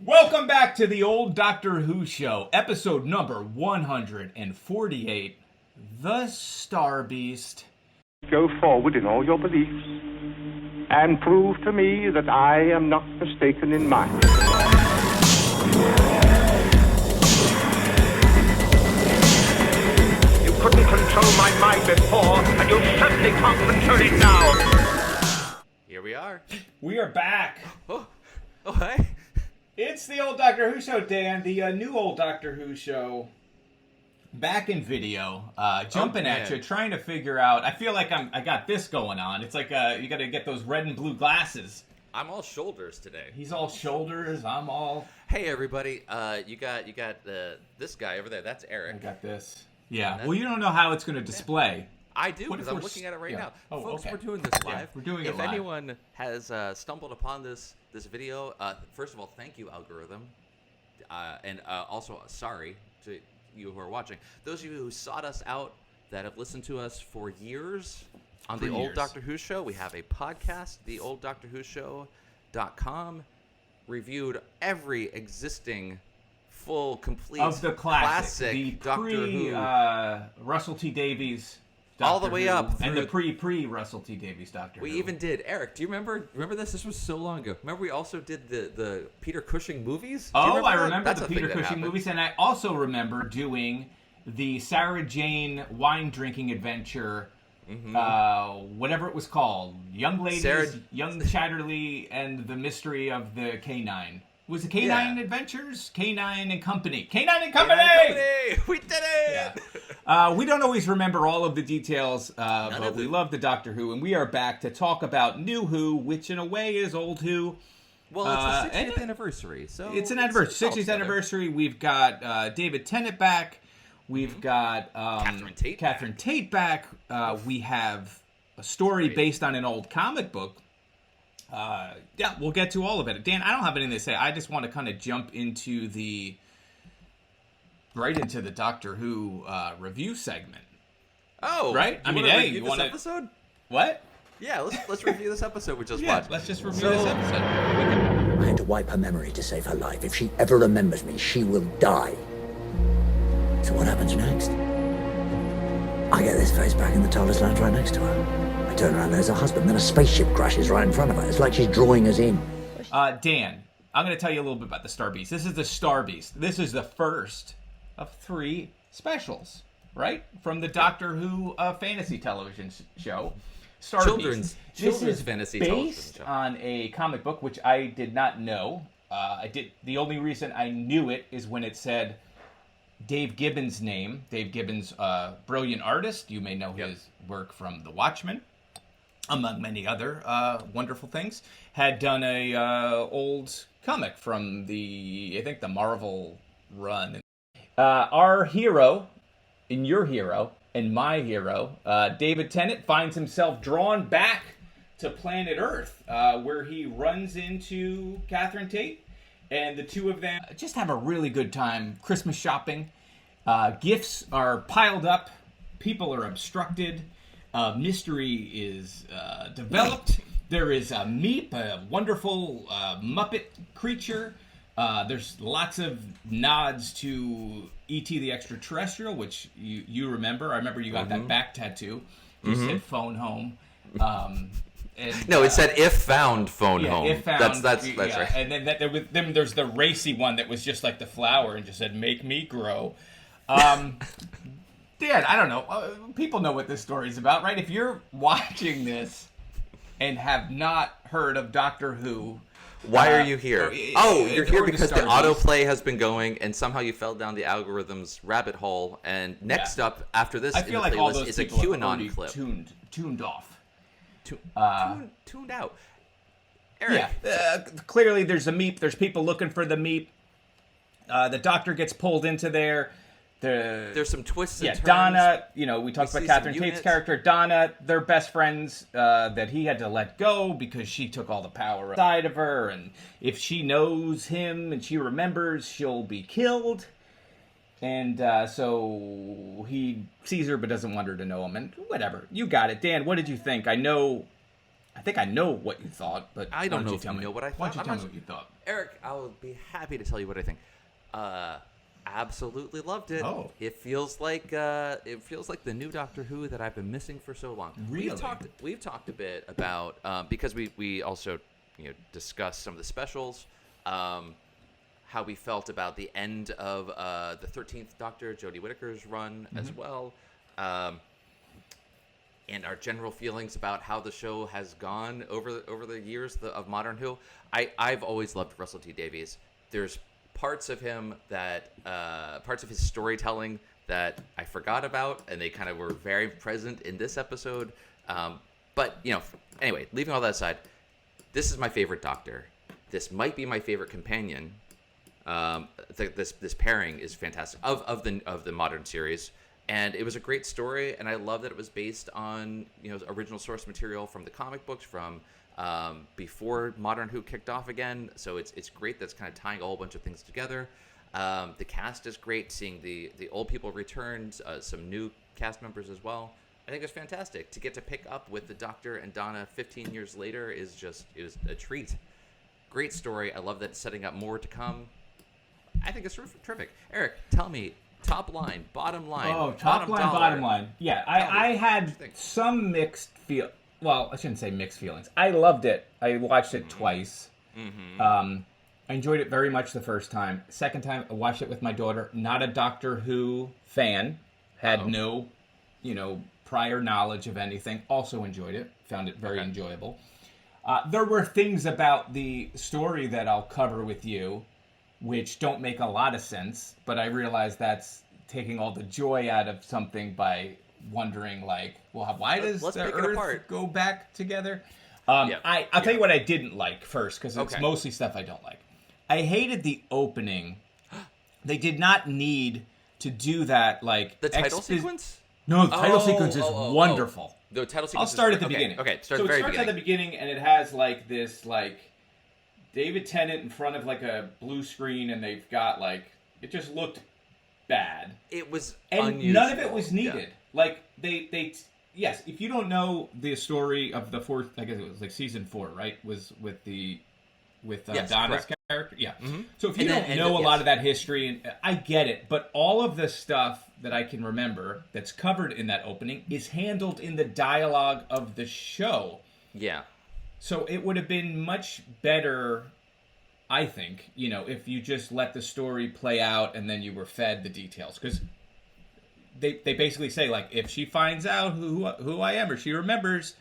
Welcome back to the old Doctor Who show, episode number 148, The Star Beast. Go forward in all your beliefs and prove to me that I am not mistaken in mine. You couldn't control my mind before, and you certainly can't control it now. Here we are. We are back. Oh, hey. It's the old Doctor Who show, Dan, the new old Doctor Who show. Back in video, jumping at you, trying to figure out. I feel like I got this going on. It's like you got to get those red and blue glasses. I'm all shoulders today. He's all shoulders. I'm all. Hey everybody, you got this guy over there. That's Eric. I got this. Yeah. Well, you don't know how it's going to display. I do, What if because I'm we're looking at it right yeah. now. Oh, Folks, okay. we're doing this live. Yeah, we're doing it if live. anyone has stumbled upon this video, first of all, thank you, algorithm, and also sorry to you who are watching. Those of you who sought us out, that have listened to us for years on the Old Doctor Who Show, we have a podcast, theolddoctorwhoshow.com, reviewed every existing full, complete Of the classic, the Doctor Who. Russell T Davies. All the Doctor way Who, up and the through- pre Russell T Davies Doctor We Who. even did, Eric, do you remember this? This was so long ago. Remember we also did the Peter Cushing movies? Do you Oh, I that? remember That's the a thing Peter that Cushing happened. movies, and I also remember doing the Sarah Jane wine drinking adventure, whatever it was called, Young Ladies, Young Chatterley, and the Mystery of the K9. Was it K9 Adventures? K9 and Company. K9 and Company! We did it! Yeah. We don't always remember all of the details, but of we them. love the Doctor Who, and we are back to talk about New Who, which in a way is Old Who. Well, it's the 60th and- anniversary, so It's an anniversary, all 60th together. anniversary. We've got David Tennant back. We've got Catherine Tate back. We have a story based on an old comic book. Yeah, we'll get to all of it. Dan, I don't have anything to say. I just want to kind of jump into right into the Doctor Who review segment. Oh, Right? I You mean, wanna hey, review you this wanna- episode? What? Yeah, let's review this episode we just Yeah, watched. let's just review this episode. I had to wipe her memory to save her life. If she ever remembers me, she will die. So what happens next? I get this face back in the TARDIS lounge right next to her. I turn around, there's her husband. Then a spaceship crashes right in front of her. It's like she's drawing us in. Dan, I'm going to tell you a little bit about the Star Beast. This is the Star Beast. This is the first of 3 specials, right? From the Doctor Who fantasy television show, Star Children's Beast. This is fantasy television based show. on a comic book, which I did not know. The only reason I knew it is when it said Dave Gibbons' name. Dave Gibbons, brilliant artist. You may know his work from The Watchmen, among many other wonderful things. Had done a old comic from the Marvel run. Our hero, and your hero, and my hero, David Tennant, finds himself drawn back to planet Earth, where he runs into Catherine Tate, and the two of them just have a really good time Christmas shopping. Gifts are piled up, people are obstructed, mystery is developed. There is a Meep, a wonderful Muppet creature. There's lots of nods to E.T. the Extraterrestrial, which you remember. I remember you got that back tattoo. You said phone home. And, No, it said if found phone home. If found, That's yeah. right. And then there's the racy one that was just like the flower and just said "Make me grow." Dan, I don't know. People know what this story's about, right? If you're watching this and have not heard of Doctor Who, Why are you here? You're here or the because the Star Beast. autoplay has been going, and somehow you fell down the algorithm's rabbit hole. And next up, after this I in feel the like all playlist, those is a people have already QAnon clip. tuned off. Tuned out. Eric, Clearly there's a Meep. There's people looking for the Meep. The Doctor gets pulled into there. there's some twists and turns. Donna, we talked see about Catherine some Tate's units. character. Donna, they're best friends that he had to let go because she took all the power outside of her. And if she knows him and she remembers, she'll be killed. And so he sees her but doesn't want her to know him. And whatever. You got it. Dan, what did you think? I know I think I know what you thought, but I don't why know you if tell you me? know what I Why thought. don't you I'm tell me not- what you thought? Eric, I will be happy to tell you what I think. Absolutely loved it. Oh. It feels like the new Doctor Who that I've been missing for so long. Really? We've talked a bit about because we also discussed some of the specials, how we felt about the end of the 13th Doctor, Jodie Whittaker's run as well, and our general feelings about how the show has gone over the years of Modern Who. I've always loved Russell T Davies. There's parts of him that parts of his storytelling that I forgot about, and they kind of were very present in this episode. But anyway, leaving all that aside, this is my favorite Doctor. This might be my favorite companion. This pairing is fantastic of the modern series, and it was a great story. And I love that it was based on original source material from the comic books from before Modern Who kicked off again. So it's great that's kind of tying a whole bunch of things together. The cast is great. Seeing the old people returned, some new cast members as well. I think it's fantastic to get to pick up with the Doctor and Donna 15 years later. It was a treat. Great story. I love that it's setting up more to come. I think it's terrific. Eric, tell me, top line, bottom line. Oh, top line, dollar. bottom line. Yeah, I had some mixed feel. Well, I shouldn't say mixed feelings. I loved it. I watched it twice. I enjoyed it very much the first time. Second time, I watched it with my daughter. Not a Doctor Who fan. Had no, prior knowledge of anything. Also enjoyed it. Found it very enjoyable. There were things about the story that I'll cover with you which don't make a lot of sense, but I realize that's taking all the joy out of something by wondering, why does Let's the pick it Earth apart. go back together? I'll tell you what I didn't like first, because it's mostly stuff I don't like. I hated the opening. They did not need to do that, The title sequence? No, the title sequence is wonderful. The title sequence. I'll start at the beginning. Okay, So it starts at the beginning, and it has this David Tennant in front of a blue screen, and they've got it just looked bad. It was and unusual. none of it was needed. Yes, if you don't know the story of the fourth, I guess it was season 4, right? Was with Yes, Donna's correct. character. Yeah. Mm-hmm. So if you don't know a lot of that history, and I get it, but all of the stuff that I can remember that's covered in that opening is handled in the dialogue of the show. Yeah. So it would have been much better, I think, if you just let the story play out and then you were fed the details. Because they basically say, if she finds out who I am or she remembers,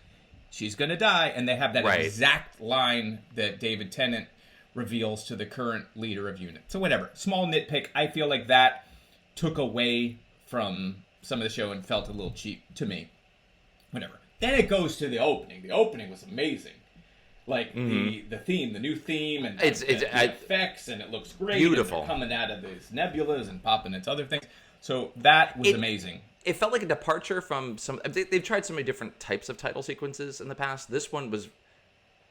she's going to die. And they have that exact line that David Tennant reveals to the current leader of UNIT. So whatever. Small nitpick. I feel like that took away from some of the show and felt a little cheap to me. Whatever. Then it goes to the opening. The opening was amazing. The theme, the new theme, and the effects, and it looks great. Beautiful. And they're coming out of these nebulas and popping into other things. So that was amazing. It felt like a departure from some. They've tried so many different types of title sequences in the past. This one was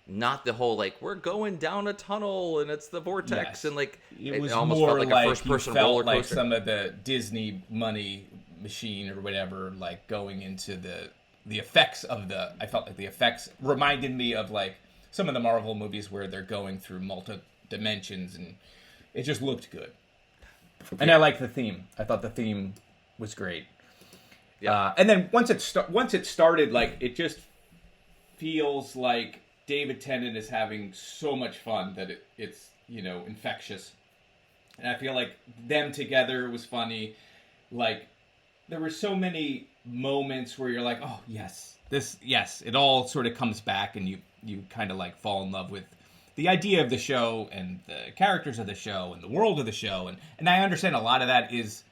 not the whole we're going down a tunnel and it's the vortex and it was almost more felt like a first-person roller like coaster. some of the Disney money machine or whatever, going into the effects of the. I felt like the effects reminded me of some of the Marvel movies where they're going through multi-dimensions, and it just looked good. And I liked the theme. I thought the theme was great. Yeah. And then once it started, it just feels like David Tennant is having so much fun that it's infectious. And I feel like them together was funny. There were so many moments where you're like, oh, yes, it all sort of comes back, and you kind of fall in love with the idea of the show and the characters of the show and the world of the show. And I understand a lot of that is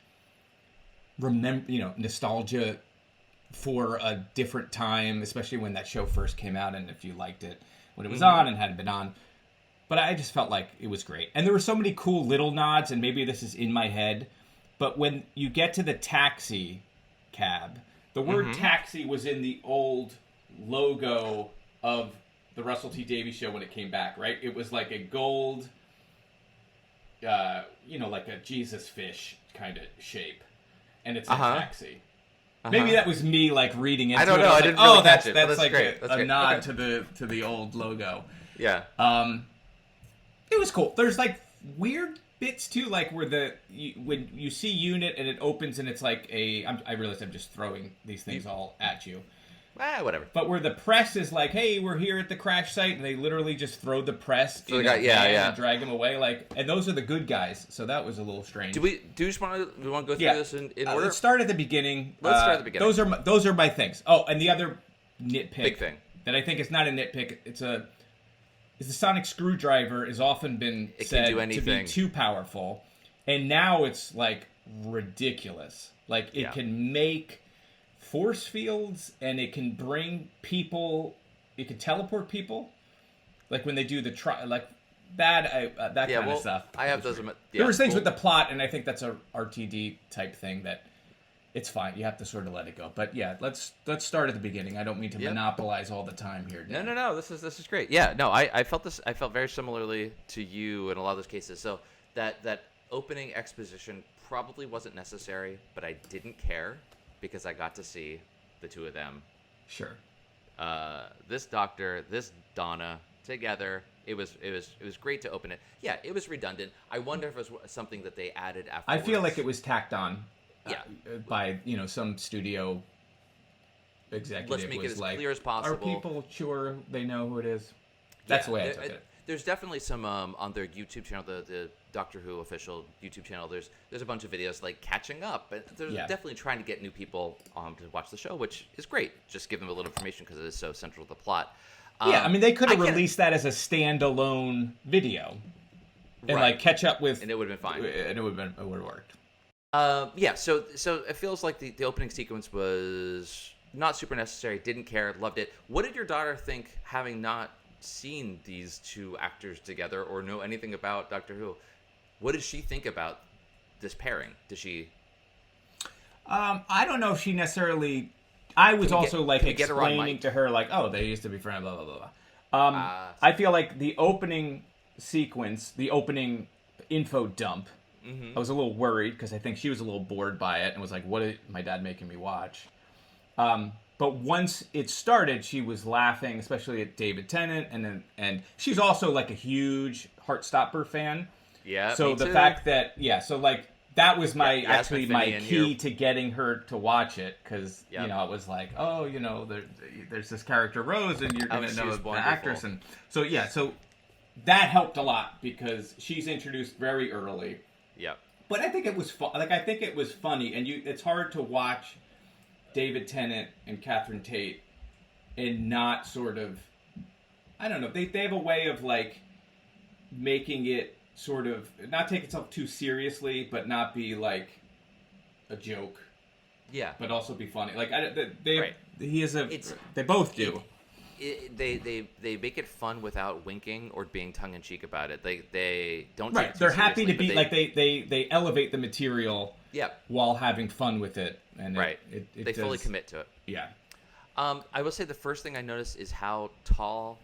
nostalgia for a different time, especially when that show first came out and if you liked it when it was on and hadn't been on. But I just felt like it was great. And there were so many cool little nods, and maybe this is in my head, but when you get to the taxi cab, the word taxi was in the old logo of the Russell T Davies show when it came back, right? It was like a gold, like a Jesus fish kind of shape. And it's a taxi. Maybe that was me like reading into I don't it. know. I was didn't like, really oh, catch it, but that's like great. That's a great. nod Okay. to the old logo. Yeah. It was cool. There's like weird bits too, like where when you see Unit and it opens and it's like I realize I'm just throwing these things all at you. Whatever. But where the press is like, hey, we're here at the crash site, and they literally just throw the press So in they got- a yeah, van yeah. and drag them away, like, and those are the good guys. So that was a little strange. Do we just want to go through Yeah. this in order? Let's start at the beginning. Let's start at the beginning. Those are my things. Oh, and the other nitpick Big thing. that I think is not a nitpick. Is the sonic screwdriver has often been It can said do to anything. be too powerful, and now it's like ridiculous. Like it Yeah. can make force fields, and it can bring people. It can teleport people, like when they do the that that Yeah, kind well, of stuff. I have was those. weird. Yeah, There were things cool. with the plot, and I think that's a RTD type thing that it's fine. You have to sort of let it go. But yeah, let's start at the beginning. I don't mean to Yeah. monopolize all the time here. Dan. No. This is great. Yeah. No, I felt this. I felt very similarly to you in a lot of those cases. So that opening exposition probably wasn't necessary, but I didn't care because I got to see the two of them. Sure. This Doctor, this Donna together. It was great to open it. Yeah, it was redundant. I wonder if it was something that they added I afterwards. feel like it was tacked on. Yeah. By some studio executive. Let's make it was as like, clear as possible. Are people sure they know who it is? That's the way I there- took it. There's definitely some on their YouTube channel, the Doctor Who official YouTube channel. There's a bunch of videos like catching up, and they're Yeah. definitely trying to get new people to watch the show, which is great. Just give them a little information because it is so central to the plot. Yeah, I mean, they could have can't- released that as a standalone video and Right. like catch up with, and it would have been fine. and it would have worked. Yeah, so it feels like the opening sequence was not super necessary. Didn't care, loved it. What did your daughter think, having not seen these two actors together or know anything about Doctor Who? What did she think about this pairing? Did she? I don't know if she necessarily. I was also like can we get her on explaining mic? to her like, oh, they used to be friends, blah blah blah blah. I feel like the opening sequence, the opening info dump. I was a little worried because I think she was a little bored by it and was like, "What is my dad making me watch?" But once it started, she was laughing, especially at David Tennant, and she's also like a huge Heartstopper fan. Yeah. So me the too. fact that so like that was my Yeah, actually Yasmin my Finney in key here. to getting her to watch it because Yep. it was like, oh, there's this character Rose and you're Oh, gonna she know was the wonderful. actress, and so that helped a lot because she's introduced very early. Yep. But I think it was fun. Like I think it was funny, and it's hard to watch David Tennant and Catherine Tate and not sort of, I don't know. They have a way of like making it sort of not take itself too seriously, but not be like a joke, Yeah. but also be funny. Like they Right. he is a. It's- They both do. They make it fun without winking or being tongue in cheek about it. They don't. Take Right. it too They're happy to seriously, be but like they elevate the material Yep. while having fun with it, and Right. It They fully does- commit to it. Yeah. I will say the first thing I noticed is how tall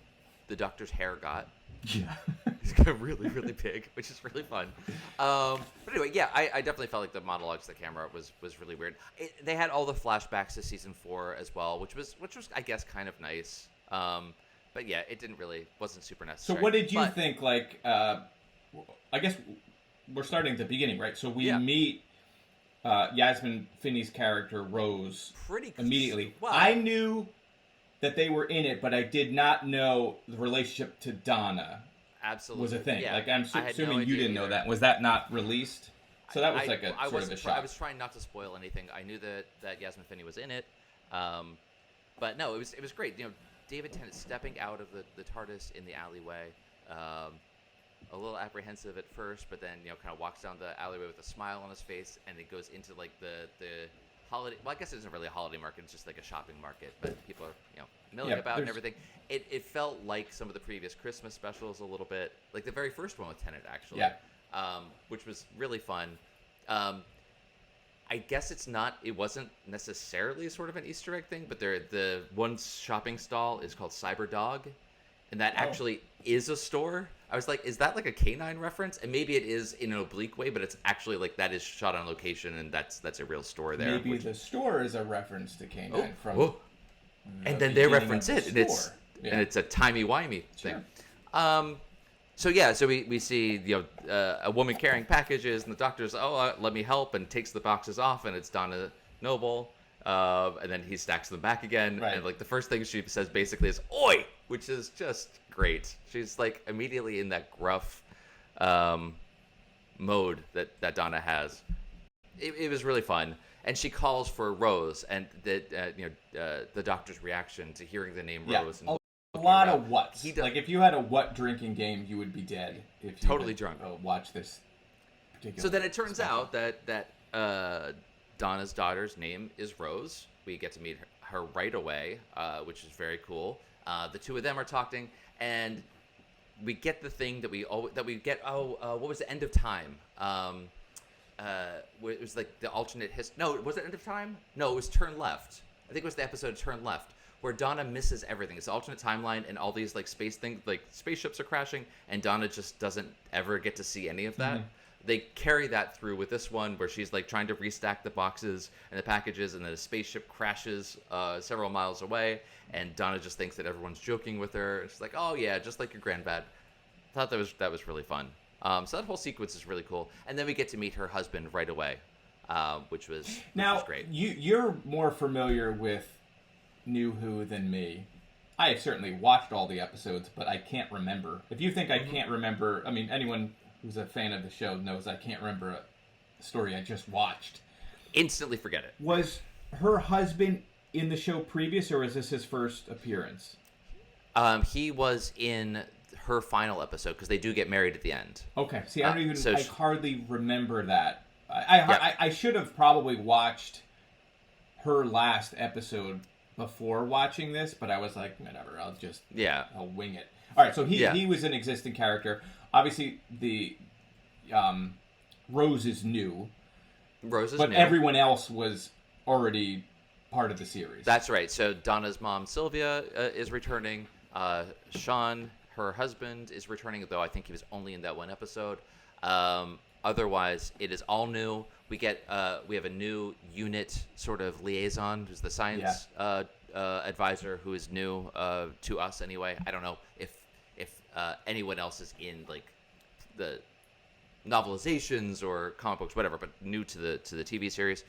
the Doctor's hair got. Yeah. It's got really, really big, which is really fun. But anyway, yeah, I definitely felt like the monologues to the camera was really weird. They had all the flashbacks to season 4 as well, which was I guess kind of nice. But yeah, it wasn't super So necessary. what did you But- think? Like, I guess we're starting at the beginning, right? So we Yeah. meet Yasmin Finney's character Rose Pretty immediately. well, I knew that they were in it, but I did not know the relationship to Donna absolutely was a thing. Yeah, Like, I'm I had no assuming you idea didn't know either. that. Was that not released? So that was I- like a I sort of a wasn't shock. I was trying not to spoil anything. I knew that Yasmin Finney was in it, but no, it was great. David Tennant stepping out of the TARDIS in the alleyway, a little apprehensive at first, but then kind of walks down the alleyway with a smile on his face, and it goes into like the holiday. Well, I guess it isn't really a holiday market; it's just like a shopping market, but people are milling Yeah, about and there's- everything. It felt like some of the previous Christmas specials a little bit, like the very first one with Tennant actually. Yeah. Which was really fun. I guess it wasn't necessarily sort of an Easter egg thing, but the one shopping stall is called Cyber Dog, and that actually is a store. I was like, is that like a canine reference? And maybe it is in an oblique way, but it's actually like that is shot on location, and that's a real store there. Maybe the store is a reference to K9 Oh, from. whoa. And then they beginning reference of the it, and it's store. and it's a timey-wimey thing. Sure. So we see a woman carrying packages, and the doctor's let me help, and takes the boxes off, and it's Donna Noble, and then he stacks them back again, Right. and like the first thing she says basically is "Oi," which is just great. She's like immediately in that gruff mode that Donna has. It was really fun. And she calls for Rose, and the doctor's reaction to hearing the name Yeah. Rose. And A lot of whats. He does- Like if you had a what drinking game, you would be dead. If you Totally would, drunk. Watch this particular. So then it turns special. out that Donna's daughter's name is Rose. We get to meet her right away, which is very cool. The two of them are talking, and we get the thing that we get. What was the end of time? It was like the alternate history. No, was it End of Time? No, it was Turn Left. I think it was the episode Turn Left, where Donna misses everything. It's the alternate timeline, and all these like space things, like spaceships are crashing, and Donna just doesn't ever get to see any of that. Mm-hmm. They carry that through with this one, where she's like trying to restack the boxes and the packages, and then a spaceship crashes several miles away, and Donna just thinks that everyone's joking with her. And she's like, "Oh yeah, just like your granddad." I thought that was really fun. So that whole sequence is really cool, and then we get to meet her husband right away, which was great. You're more familiar with New Who than me. I have certainly watched all the episodes, but I can't remember. If you think I can't remember, I mean, anyone who's a fan of the show knows I can't remember a story I just watched. Instantly forget it. Was her husband in the show previous, or was this his first appearance? He was in her final episode, because they do get married at the end. Okay. See, I don't even. so I she- hardly remember that. Yeah. I should have probably watched her last episode before watching this, but I was like, whatever. I'll wing it. All right. So he was an existing character. Obviously, the Rose is new, Rose is but new. everyone else was already part of the series. That's right. So Donna's mom, Sylvia, is returning. Sean, her husband, is returning, though I think he was only in that one episode. Otherwise, it is all new. We have a new unit sort of liaison, who's the science advisor, who is new to us anyway. I don't know if anyone else is in like the novelizations or comic books, whatever, but new to the TV series,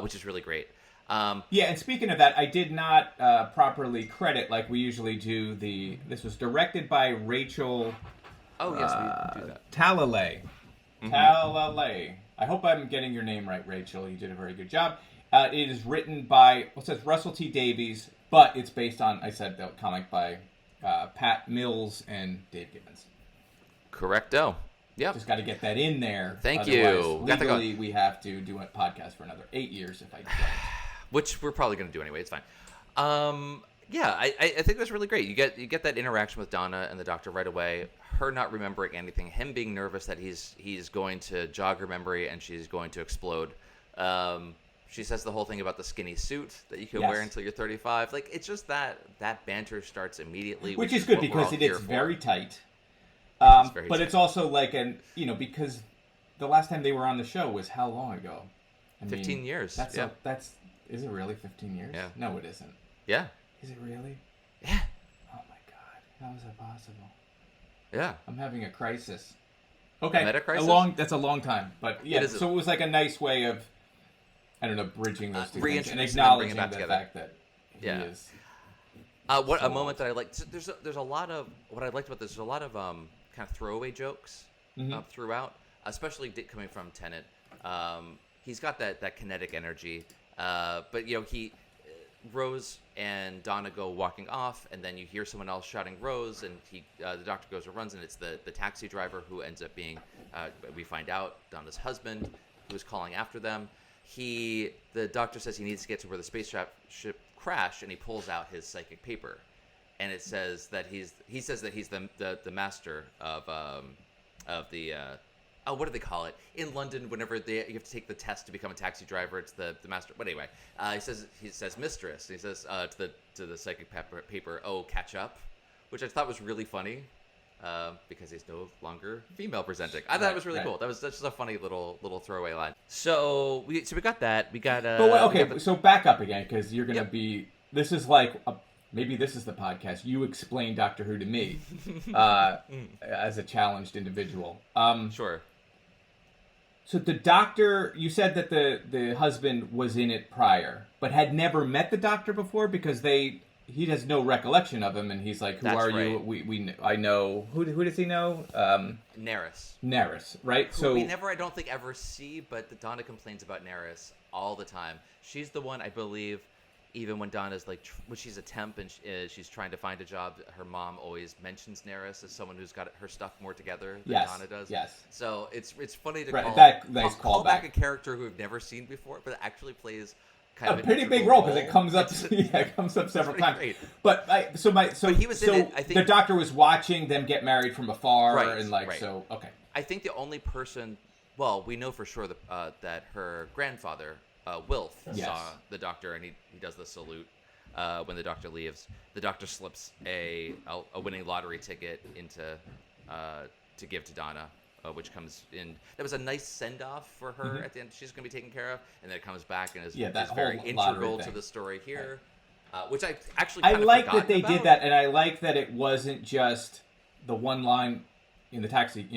which is really great. Yeah, and speaking of that, I did not properly credit like we usually do. This was directed by Rachel. Oh yes, we do that. Talalay. Talalay. I hope I'm getting your name right, Rachel. You did a very good job. It is written by, it says Russell T. Davies, but it's based on, I said, the comic by Pat Mills and Dave Gibbons. Correcto. Yep. Just got to get that in there. Thank Otherwise, you. Got to go. Legally, we have to do a podcast for another 8 years if I don't. Which we're probably going to do anyway. It's fine. Yeah, I think that's really great. You get that interaction with Donna and the doctor right away. Her not remembering anything, him being nervous that he's going to jog her memory and she's going to explode. She says the whole thing about the skinny suit that you can wear until you're 35. Like, it's just that banter starts immediately, which is good what we're because all it here is for. very tight. Very but tight. it's also like because the last time they were on the show was how long ago? 15 years. That's yeah. Is it really 15 years? Yeah. No, it isn't. Yeah. Is it really? Yeah. Oh my god, how is that possible? Yeah. I'm having a crisis. Okay, A meta crisis? That's a long time, but yeah. It is So it was like a nice way of, I don't know, bridging those two things and reintroducing them, acknowledging bringing it back the together. fact that he Yeah. is. What a So- moment that I liked. So there's a lot of what I liked about this. There's a lot of kind of throwaway jokes throughout, especially coming from Tennant. He's got that kinetic energy, but Rose and Donna go walking off, and then you hear someone else shouting Rose, and the doctor goes and runs, and it's the taxi driver who ends up being, we find out, Donna's husband, who is calling after them. The doctor says he needs to get to where the spaceship crashed, and he pulls out his psychic paper, and it says that he's the master of the what do they call it in London? Whenever you have to take the test to become a taxi driver, it's the master. But anyway, he says mistress. He says to the psychic paper, "Oh, catch up," which I thought was really funny. because he's no longer female presenting. I thought it was really cool. That's just a funny little throwaway line. So we got that. We got. So back up again, because you're gonna be. This is like maybe this is the podcast. You explain Doctor Who to me as a challenged individual. Sure. So the Doctor, you said that the husband was in it prior, but had never met the Doctor before because he has no recollection of him, and he's like, "Who That's are right. you?" I know. Who does he know? Nerys, right? Who So we never, I don't think, ever see, but Donna complains about Nerys all the time. She's the one, I believe, even when Donna's like, when she's a temp and she's trying to find a job, her mom always mentions Nerys as someone who's got her stuff more together than Donna does. Yes. So it's funny to call back back a character who we've never seen before, but actually plays kind of a an pretty big integral role because it comes up. It comes up several times. great. But he was in it, I think. the Doctor was watching them get married from afar, Right, and right. so okay. I think the only person, well, we know for sure that her grandfather, Wilf, Yes. saw the Doctor, and he does the salute when the Doctor leaves. The Doctor slips a winning lottery ticket into to give to Donna, which comes in. That was a nice send-off for her at the end. She's going to be taken care of, and then it comes back and is very integral to the story here, which I actually kind of like that they about. did that, and I like that it wasn't just the one line in the taxi,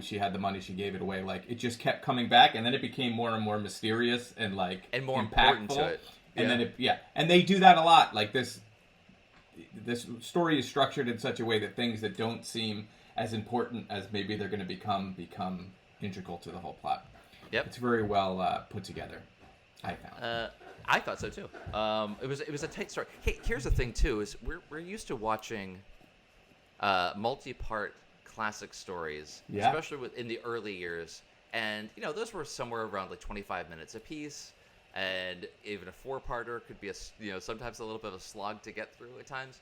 she had the money, she gave it away. Like, it just kept coming back, and then it became more and more mysterious and more impactful. important to it. And then and they do that a lot. Like this story is structured in such a way that things that don't seem as important as maybe they're going to become integral to the whole plot. Yep, it's very well put together, I found. I thought so too. It was a tight story. Hey, here's the thing too: is we're used to watching multi-part classic stories, especially in the early years, and those were somewhere around like 25 minutes a piece, and even a 4-parter could be sometimes a little bit of a slog to get through at times.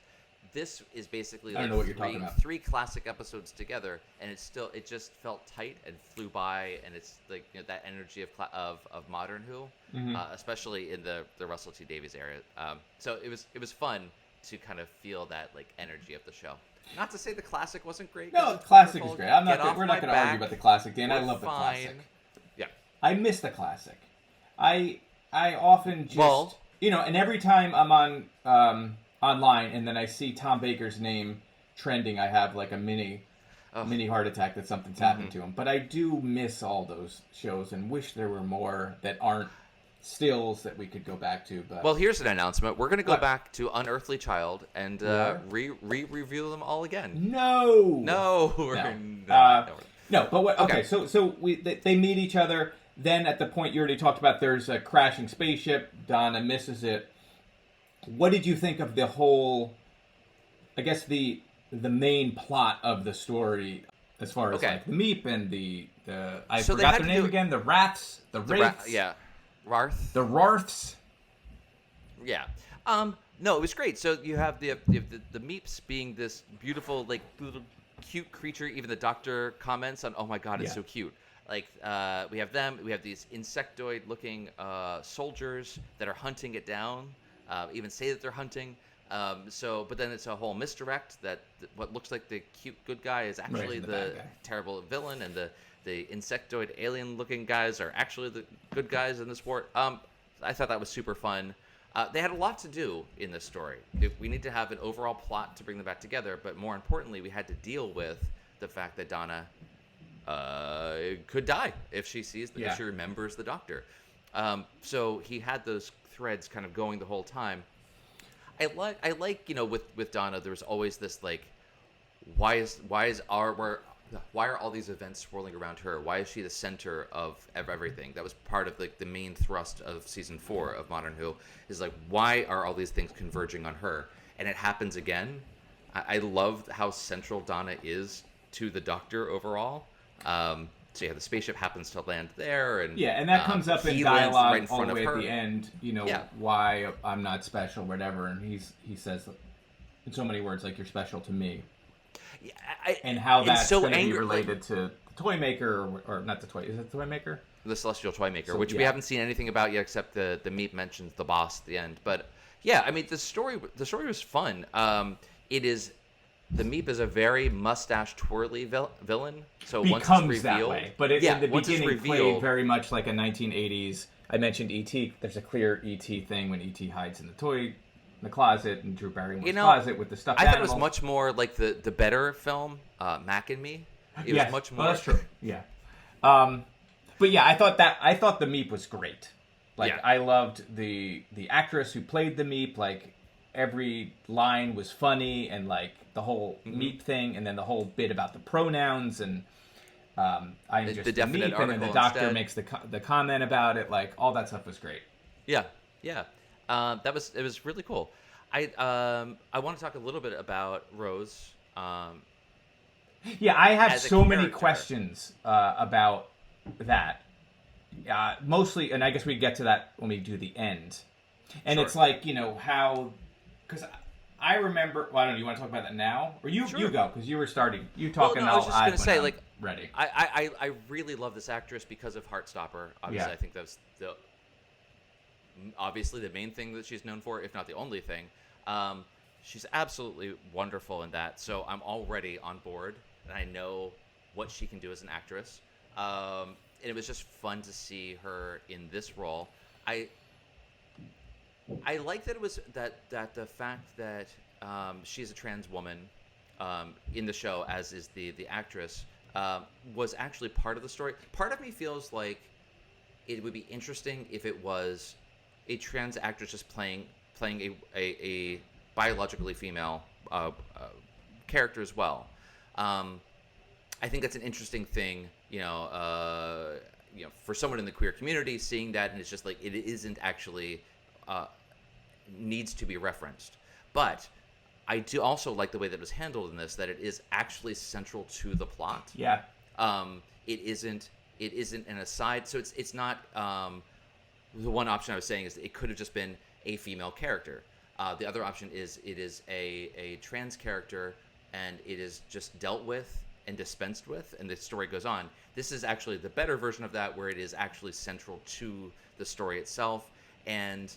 This is basically I don't know what you're talking about. 3 classic episodes together, and it just felt tight and flew by, and it's like that energy of modern Who, especially in the Russell T Davies era. So it was fun to kind of feel that like energy of the show. Not to say the classic wasn't great. No, the classic is great. We're not going to argue about the classic, Dan. I love the classic. Yeah, I miss the classic. I often just and every time I'm on online and then I see Tom Baker's name trending, I have like a mini heart attack that something's happened to him. But I do miss all those shows and wish there were more that aren't stills that we could go back to. But well, here's an announcement. We're going to go back to Unearthly Child and review them all again. No. But what? Okay, so they meet each other. Then at the point you already talked about, there's a crashing spaceship. Donna misses it. What did you think of the whole? I guess the main plot of the story, as far as like the Meep and the I forgot their name again. The Wraiths, the Wraiths. Rarth. The Rarths. Yeah. No, it was great. So you have the Meeps being this beautiful, like, little cute creature. Even the Doctor comments on, "Oh my God, it's so cute." Like, we have them. We have these insectoid-looking soldiers that are hunting it down. Even say that they're hunting. But then it's a whole misdirect that what looks like the cute good guy is actually the terrible villain, and the insectoid alien-looking guys are actually the good guys in this war. I thought that was super fun. They had a lot to do in this story. We need to have an overall plot to bring them back together, but more importantly, we had to deal with the fact that Donna could die if she sees if she remembers the Doctor. So he had those threads kind of going the whole time. I like with Donna, there was always this like, why are all these events swirling around her? Why is she the center of everything? That was part of like the main thrust of season 4 of Modern Who, is like, why are all these things converging on her? And it happens again. I love how central Donna is to the Doctor overall. So the spaceship happens to land there, and that comes up in dialogue right in front all the way of at the end. Why I'm not special, whatever. And he says in so many words, like, you're special to me. And how that's going to be related to the Toymaker, or not the Toy. Is it the Toymaker? The Celestial Toymaker, which we haven't seen anything about yet, except the Meep mentions the boss at the end. But yeah, I mean, the story was fun. It is the Meep is a very mustache twirly villain. So once it's Becomes revealed, that way, but in the once it's beginning played revealed, very much like a 1980s. I mentioned E.T. There's a clear E.T. thing when E.T. hides in the closet, in Drew Barrymore's closet with the stuffed I thought animals. it was much more like the better film, Mac and Me. It was much more. Well, that's true. Yeah. But yeah, I thought the Meep was great. Like Yeah. I loved the actress who played the Meep. Like every line was funny, and like the whole Meep thing, and then the whole bit about the pronouns and I'm just the the definite Meep, and then the article doctor instead. makes the comment about it. Like all that stuff was great. Yeah. It was really cool. I want to talk a little bit about Rose. Yeah, I have As a so many character. questions about that. Mostly, and I guess we get to that when we do the end. And Sure. it's like, how... Because I remember... Well, I don't know, you want to talk about that now? Or you go, because you were starting. You talk and I was just I'll gonna add say, when I'm like, ready. I really love this actress because of Heartstopper. Obviously, Yeah. I think that's obviously the main thing that she's known for, if not the only thing. She's absolutely wonderful in that. So I'm already on board, and I know what she can do as an actress. And it was just fun to see her in this role. I like that it was that the fact that she's a trans woman in the show, as is the actress, was actually part of the story. Part of me feels like it would be interesting if it was a trans actress just playing a biologically female character as well. I think that's an interesting thing, for someone in the queer community, seeing that, and it's just like it isn't actually needs to be referenced. But I do also like the way that it was handled in this, that it is actually central to the plot. Yeah. It isn't an aside. So it's not the one option I was saying is that it could have just been a female character. The other option is it is a trans character, and it is just dealt with and dispensed with, and the story goes on. This is actually the better version of that, where it is actually central to the story itself and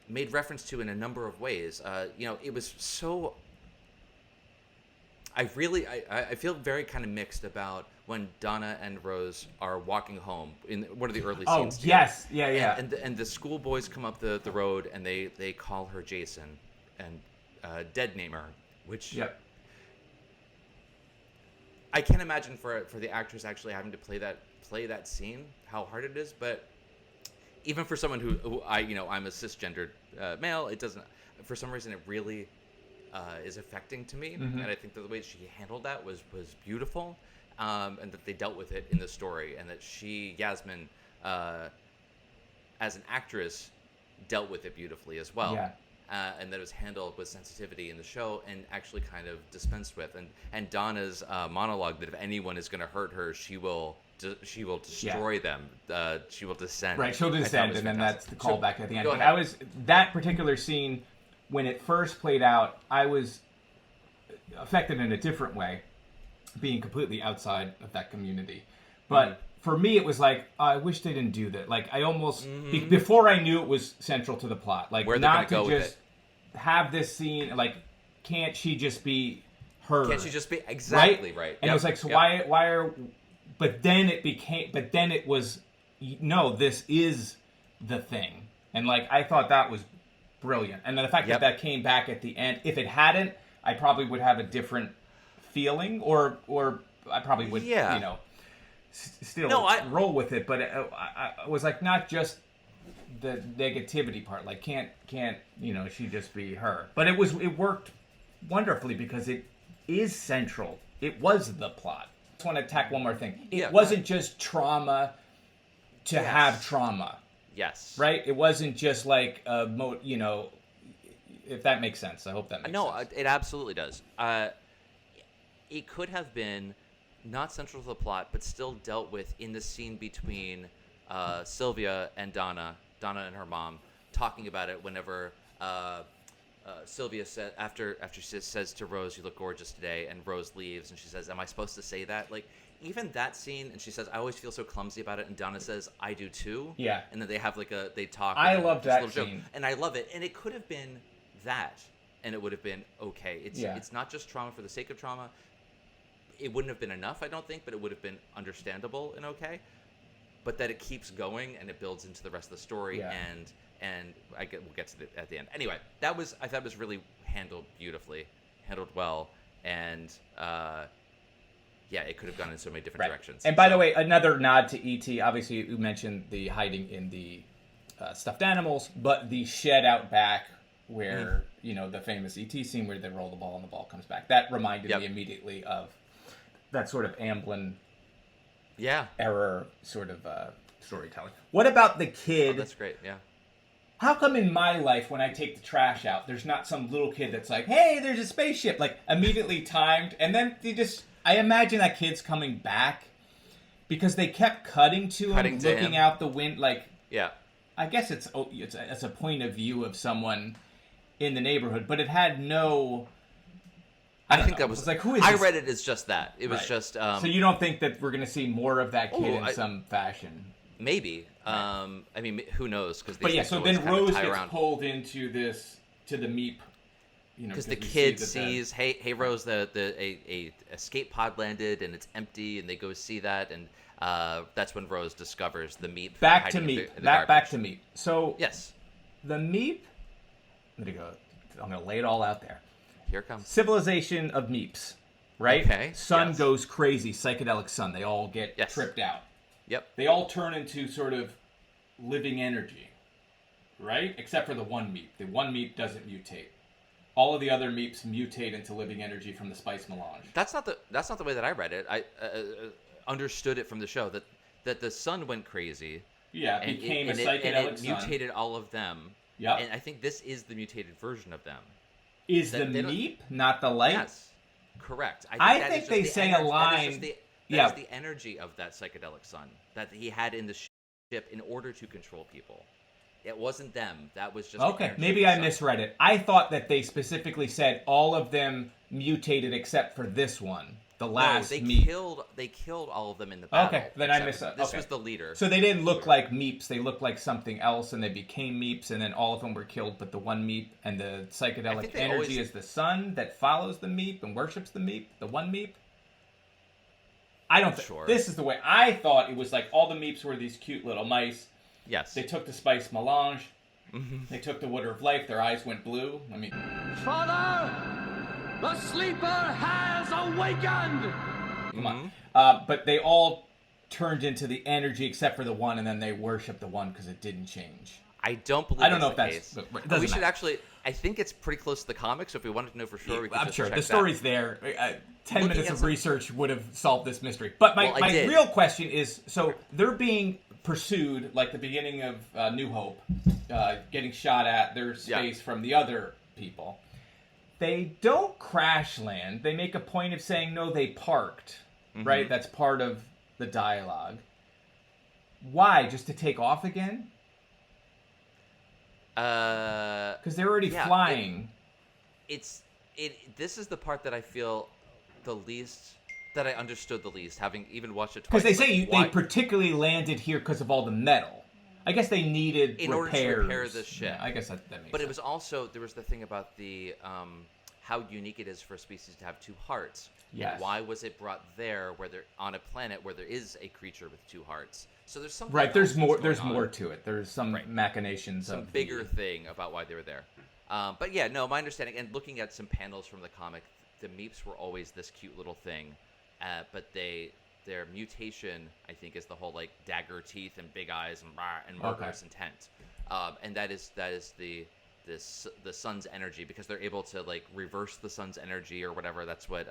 made reference to in a number of ways. It was so... I feel very kind of mixed about when Donna and Rose are walking home in one of the early scenes. Oh, yes. Yeah. And the schoolboys come up the road, and they call her Jason and dead name her, which... Yep. I can't imagine for the actress actually having to play that scene, how hard it is. But even for someone who I'm a cisgendered male, it doesn't. For some reason, it really is affecting to me, and I think that the way she handled that was beautiful, and that they dealt with it in the story, and that Yasmin, as an actress, dealt with it beautifully as well. Yeah. And that it was handled with sensitivity in the show and actually kind of dispensed with. And Donna's monologue that if anyone is going to hurt her, she will destroy them. She will descend. Right, she'll I thought descend, was and then that's fantastic. the callback at the end. Go But ahead. that particular scene, when it first played out, I was affected in a different way, being completely outside of that community. But for me, it was like, I wish they didn't do that. Like, I almost, before I knew it was central to the plot, like, Where they're not gonna to go with just have this scene, like, can't she just be her? Can't she just be exactly right? And it was like, so why are? But then it was, no, this is the thing, and like I thought that was brilliant, and then the fact that came back at the end. If it hadn't, I probably would have a different feeling, or I probably would, still roll with it. But I was like, not just the negativity part, like can't she just be her? But it worked wonderfully because it is central. It was the plot. I just want to tack one more thing. It wasn't just trauma to have trauma. Yes. Right? It wasn't just like if that makes sense. I hope that makes sense. No, it absolutely does. It could have been not central to the plot, but still dealt with in the scene between Sylvia and Donna and her mom, talking about it whenever Sylvia said after she says to Rose, "You look gorgeous today," and Rose leaves, and she says, "Am I supposed to say that?" Like, even that scene, and she says, "I always feel so clumsy about it," and Donna says, "I do too." Yeah. And then they have they talk. I and love just a that little joke. scene. And I love it. And it could have been that. and it would have been okay. Yeah. It's not just trauma for the sake of trauma. It wouldn't have been enough, I don't think, but it would have been understandable and okay. But that it keeps going and it builds into the rest of the story, Yeah. and we'll get to it at the end. Anyway, I thought it was really handled beautifully, handled well, and yeah, it could have gone in so many different directions. And by the way, another nod to E.T. Obviously, you mentioned the hiding in the stuffed animals, but the shed out back where, the famous E.T. scene where they roll the ball and the ball comes back. That reminded me immediately of that sort of Amblin era sort of storytelling. What about the kid? Oh, that's great, yeah. How come in my life, when I take the trash out, there's not some little kid that's like, hey, there's a spaceship, like immediately timed, and then I imagine that kid's coming back because they kept cutting to him, looking out the wind, like, I guess it's a point of view of someone in the neighborhood, but it had no. I think that was like, who is I this? read it as just that. It was just. So you don't think that we're going to see more of that kid in some fashion? Maybe. I mean, who knows? So then Rose gets pulled into the Meep. Because the kid sees, hey, Rose, a escape pod landed and it's empty, and they go see that, and that's when Rose discovers the Meep. Back to Meep. So yes, the Meep. I'm gonna lay it all out there. Here it comes. Civilization of Meeps, right? Okay. Sun goes crazy, psychedelic sun. They all get tripped out. Yep. They all turn into sort of living energy, right? Except for the one Meep. The one Meep doesn't mutate. All of the other Meeps mutate into living energy from the spice melange. That's not the way that I read it. I understood it from the show that the sun went crazy. Yeah, it became a psychedelic sun. And it mutated all of them. Yeah. And I think this is the mutated version of them. Is the Meep not the light? Yes. Correct. I think they say a line. That is the energy of that psychedelic sun that he had in the ship in order to control people. It wasn't them. That was just okay. Maybe I misread it. I thought that they specifically said all of them mutated except for this one, the last Meep. They killed all of them in the battle. Okay, then I missed that. This was the leader. So they didn't look like Meeps. They looked like something else, and they became Meeps, and then all of them were killed. But the one Meep and the psychedelic energy is the sun that follows the Meep and worships the Meep. The one Meep. I don't think this is the way I thought it was. Like all the Meeps were these cute little mice. Yes. They took the spice melange. They took the water of life. Their eyes went blue. I mean, Father, the sleeper has awakened. Come on. But they all turned into the energy except for the one, and then they worshiped the one because it didn't change. I don't believe. I don't know if that's that's. But we should actually. I think it's pretty close to the comics. So if we wanted to know for sure, we could. I'm just sure check the story's there. 10 minutes of some... research would have solved this mystery. But my real question is: so they're being pursued, like the beginning of New Hope, getting shot at. There's space from the other people. They don't crash land. They make a point of saying no. They parked. Right. That's part of the dialogue. Why? Just to take off again? Because they're already flying. This is the part that I feel the least, that I understood the least, having even watched it twice. Because they say they particularly landed here because of all the metal. I guess they needed in order to repair the ship. Yeah, I guess that makes sense. But it was also, there was the thing about the how unique it is for a species to have two hearts. Yes. Why was it brought there, where they're on a planet where there is a creature with two hearts? So there's something. Right. There's more. There's more to it. There's some machinations. Some bigger thing about why they were there. But yeah, no, my understanding, and looking at some panels from the comic, the Meeps were always this cute little thing, but their mutation, I think, is the whole like dagger teeth and big eyes and murderous intent, and that is the sun's energy, because they're able to like reverse the sun's energy or whatever. That's what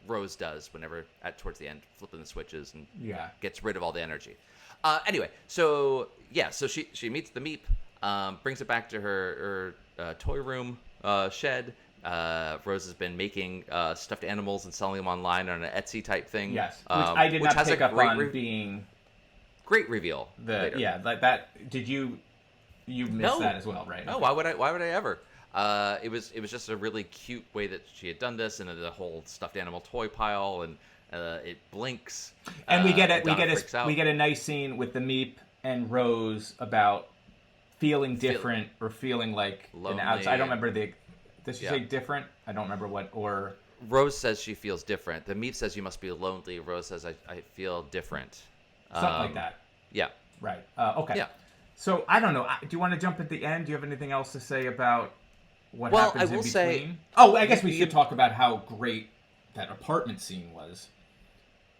Rose does whenever towards the end, flipping the switches and gets rid of all the energy. Anyway, so she meets the Meep, brings it back to her toy room shed. Rose has been making stuffed animals and selling them online on an Etsy type thing. Yes, which I did not pick up on being great reveal. Like that. Did you missed that as well, right? No, why would I ever? It was just a really cute way that she had done this, and the whole stuffed animal toy pile, and it blinks. And we get a nice scene with the Meep and Rose about feeling different or feeling like lonely. an outside. I don't remember Does she Yeah. say different? I don't remember what. Or Rose says she feels different. The Meep says you must be lonely. Rose says I feel different. something like that. Yeah. Right. Okay. Yeah. So I don't know. Do you want to jump at the end? Do you have anything else to say about what Well, happens I will in say- between? Oh, I guess we should talk about how great that apartment scene was.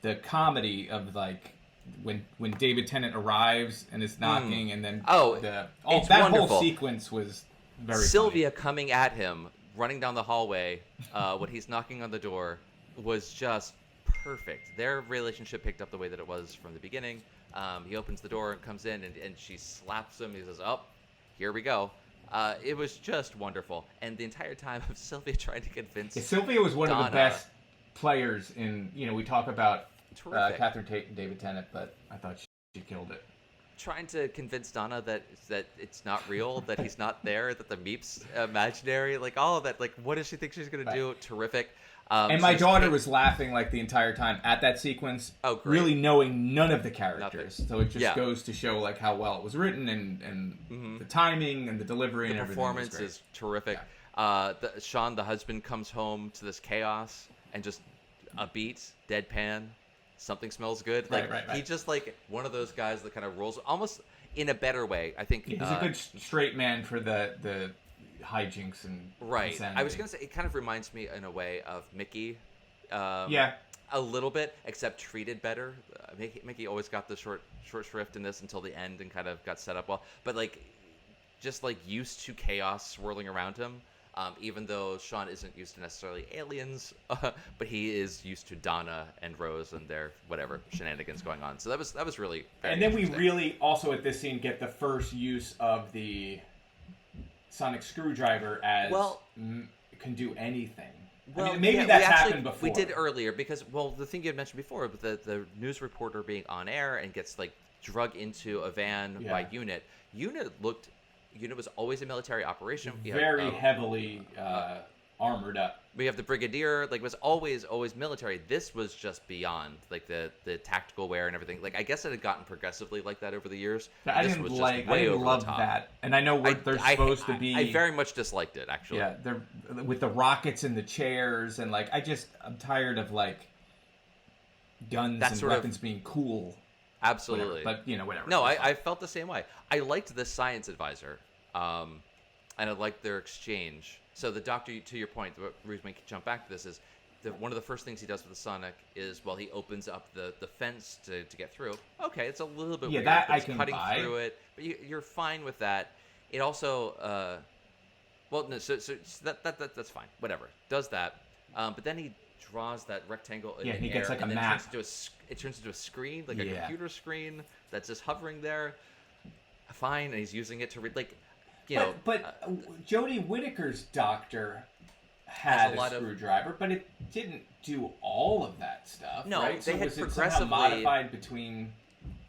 The comedy of like when David Tennant arrives and is knocking, and then Oh, that wonderful. whole sequence was very Sylvia coming at him, running down the hallway when he's knocking on the door, was just perfect. Their relationship picked up the way that it was from the beginning. He opens the door and comes in, and she slaps him. He says, "Oh, here we go." It was just wonderful. And the entire time of Sylvia trying to convince funny. Sylvia was one of the Donna. best players in. We talk about Terrific. Catherine Tate and David Tennant, but I thought she killed it. trying to convince Donna that it's not real, that he's not there, that the Meep's imaginary, like all of that. Like, what does she think she's gonna do? Terrific. And so my this daughter kid- was laughing like the entire time at that sequence. Oh, great. Really knowing none of the characters. Nothing. So it just Yeah. goes to show like how well it was written and the timing and the delivery the and everything. performance was great. is terrific. Yeah. Sean, the husband, comes home to this chaos and just a beat, deadpan. Something smells good. Like Right. he just like one of those guys that kind of rolls almost in a better way. I think He's a good straight man for the hijinks and right. insanity. I was gonna say it kind of reminds me in a way of Mickey. Yeah. A little bit, except treated better. Mickey always got the short shrift in this until the end and kind of got set up well. But like, just like used to chaos swirling around him. Even though Sean isn't used to necessarily aliens, but he is used to Donna and Rose and their whatever shenanigans going on. So that was really. Very And then we interesting. really also at this scene get the first use of the sonic screwdriver as can do anything. Well, I mean, maybe yeah, that's we actually, happened before. We did earlier because, well, the thing you had mentioned before, with the news reporter being on air and gets like drug into a van by Unit. Unit was always a military operation. You have, Very heavily armored up. we have the Brigadier, like was always military. This was just beyond like the tactical wear and everything. Like I guess it had gotten progressively like that over the years. I This didn't was just like. I way didn't over the love top. that, and I know they're supposed to be. I very much disliked it actually. Yeah, they're with the rockets and the chairs, and like I'm tired of like guns That and sort of- weapons being cool. Absolutely. Whatever. But whatever. No, It's fine. I felt the same way. I liked this science advisor, and I liked their exchange. So the doctor, to your point, the reason we can jump back to this is one of the first things he does with the Sonic is, well, he opens up the fence to get through. Okay, it's a little bit weird. that but I it's can cutting buy. through it, but you're fine with that. It also, well, no, so that's fine. Whatever, does that. But then he draws that rectangle in Yeah, the he air, gets, like, and a then map. it turns into a screen, like a Yeah. computer screen that's just hovering there. Fine, and he's using it to read, like, you know. But Jodie Whittaker's doctor Has had a a, lot of- screwdriver, but it didn't do all of that stuff. No, right? they so had was it somehow progressively- modified between.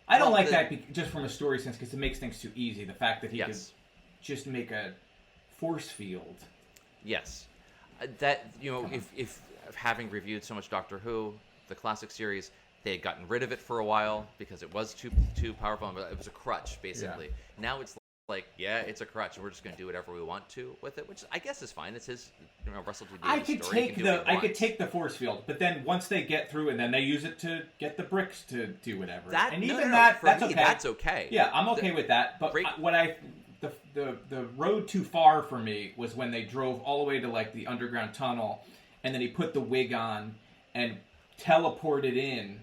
I don't Well, like the- that just from a story sense because it makes things too easy. The fact that he could Yes. just make a force field. Yes, that if having reviewed so much Doctor Who, the classic series, they had gotten rid of it for a while because it was too powerful. It was a crutch basically. Now it's like, it's a crutch, and we're just going to do whatever we want to with it, which I guess is fine. It's his, Russell T I Davies could story. He take can do what he I could wants. take the force field, but then once they get through, and then they use it to get the bricks to do whatever. That and no, even no, that for that's me, okay. That's okay. Yeah, I'm okay with that. But Great- the road too far for me was when they drove all the way to like the underground tunnel, and then he put the wig on and teleported in.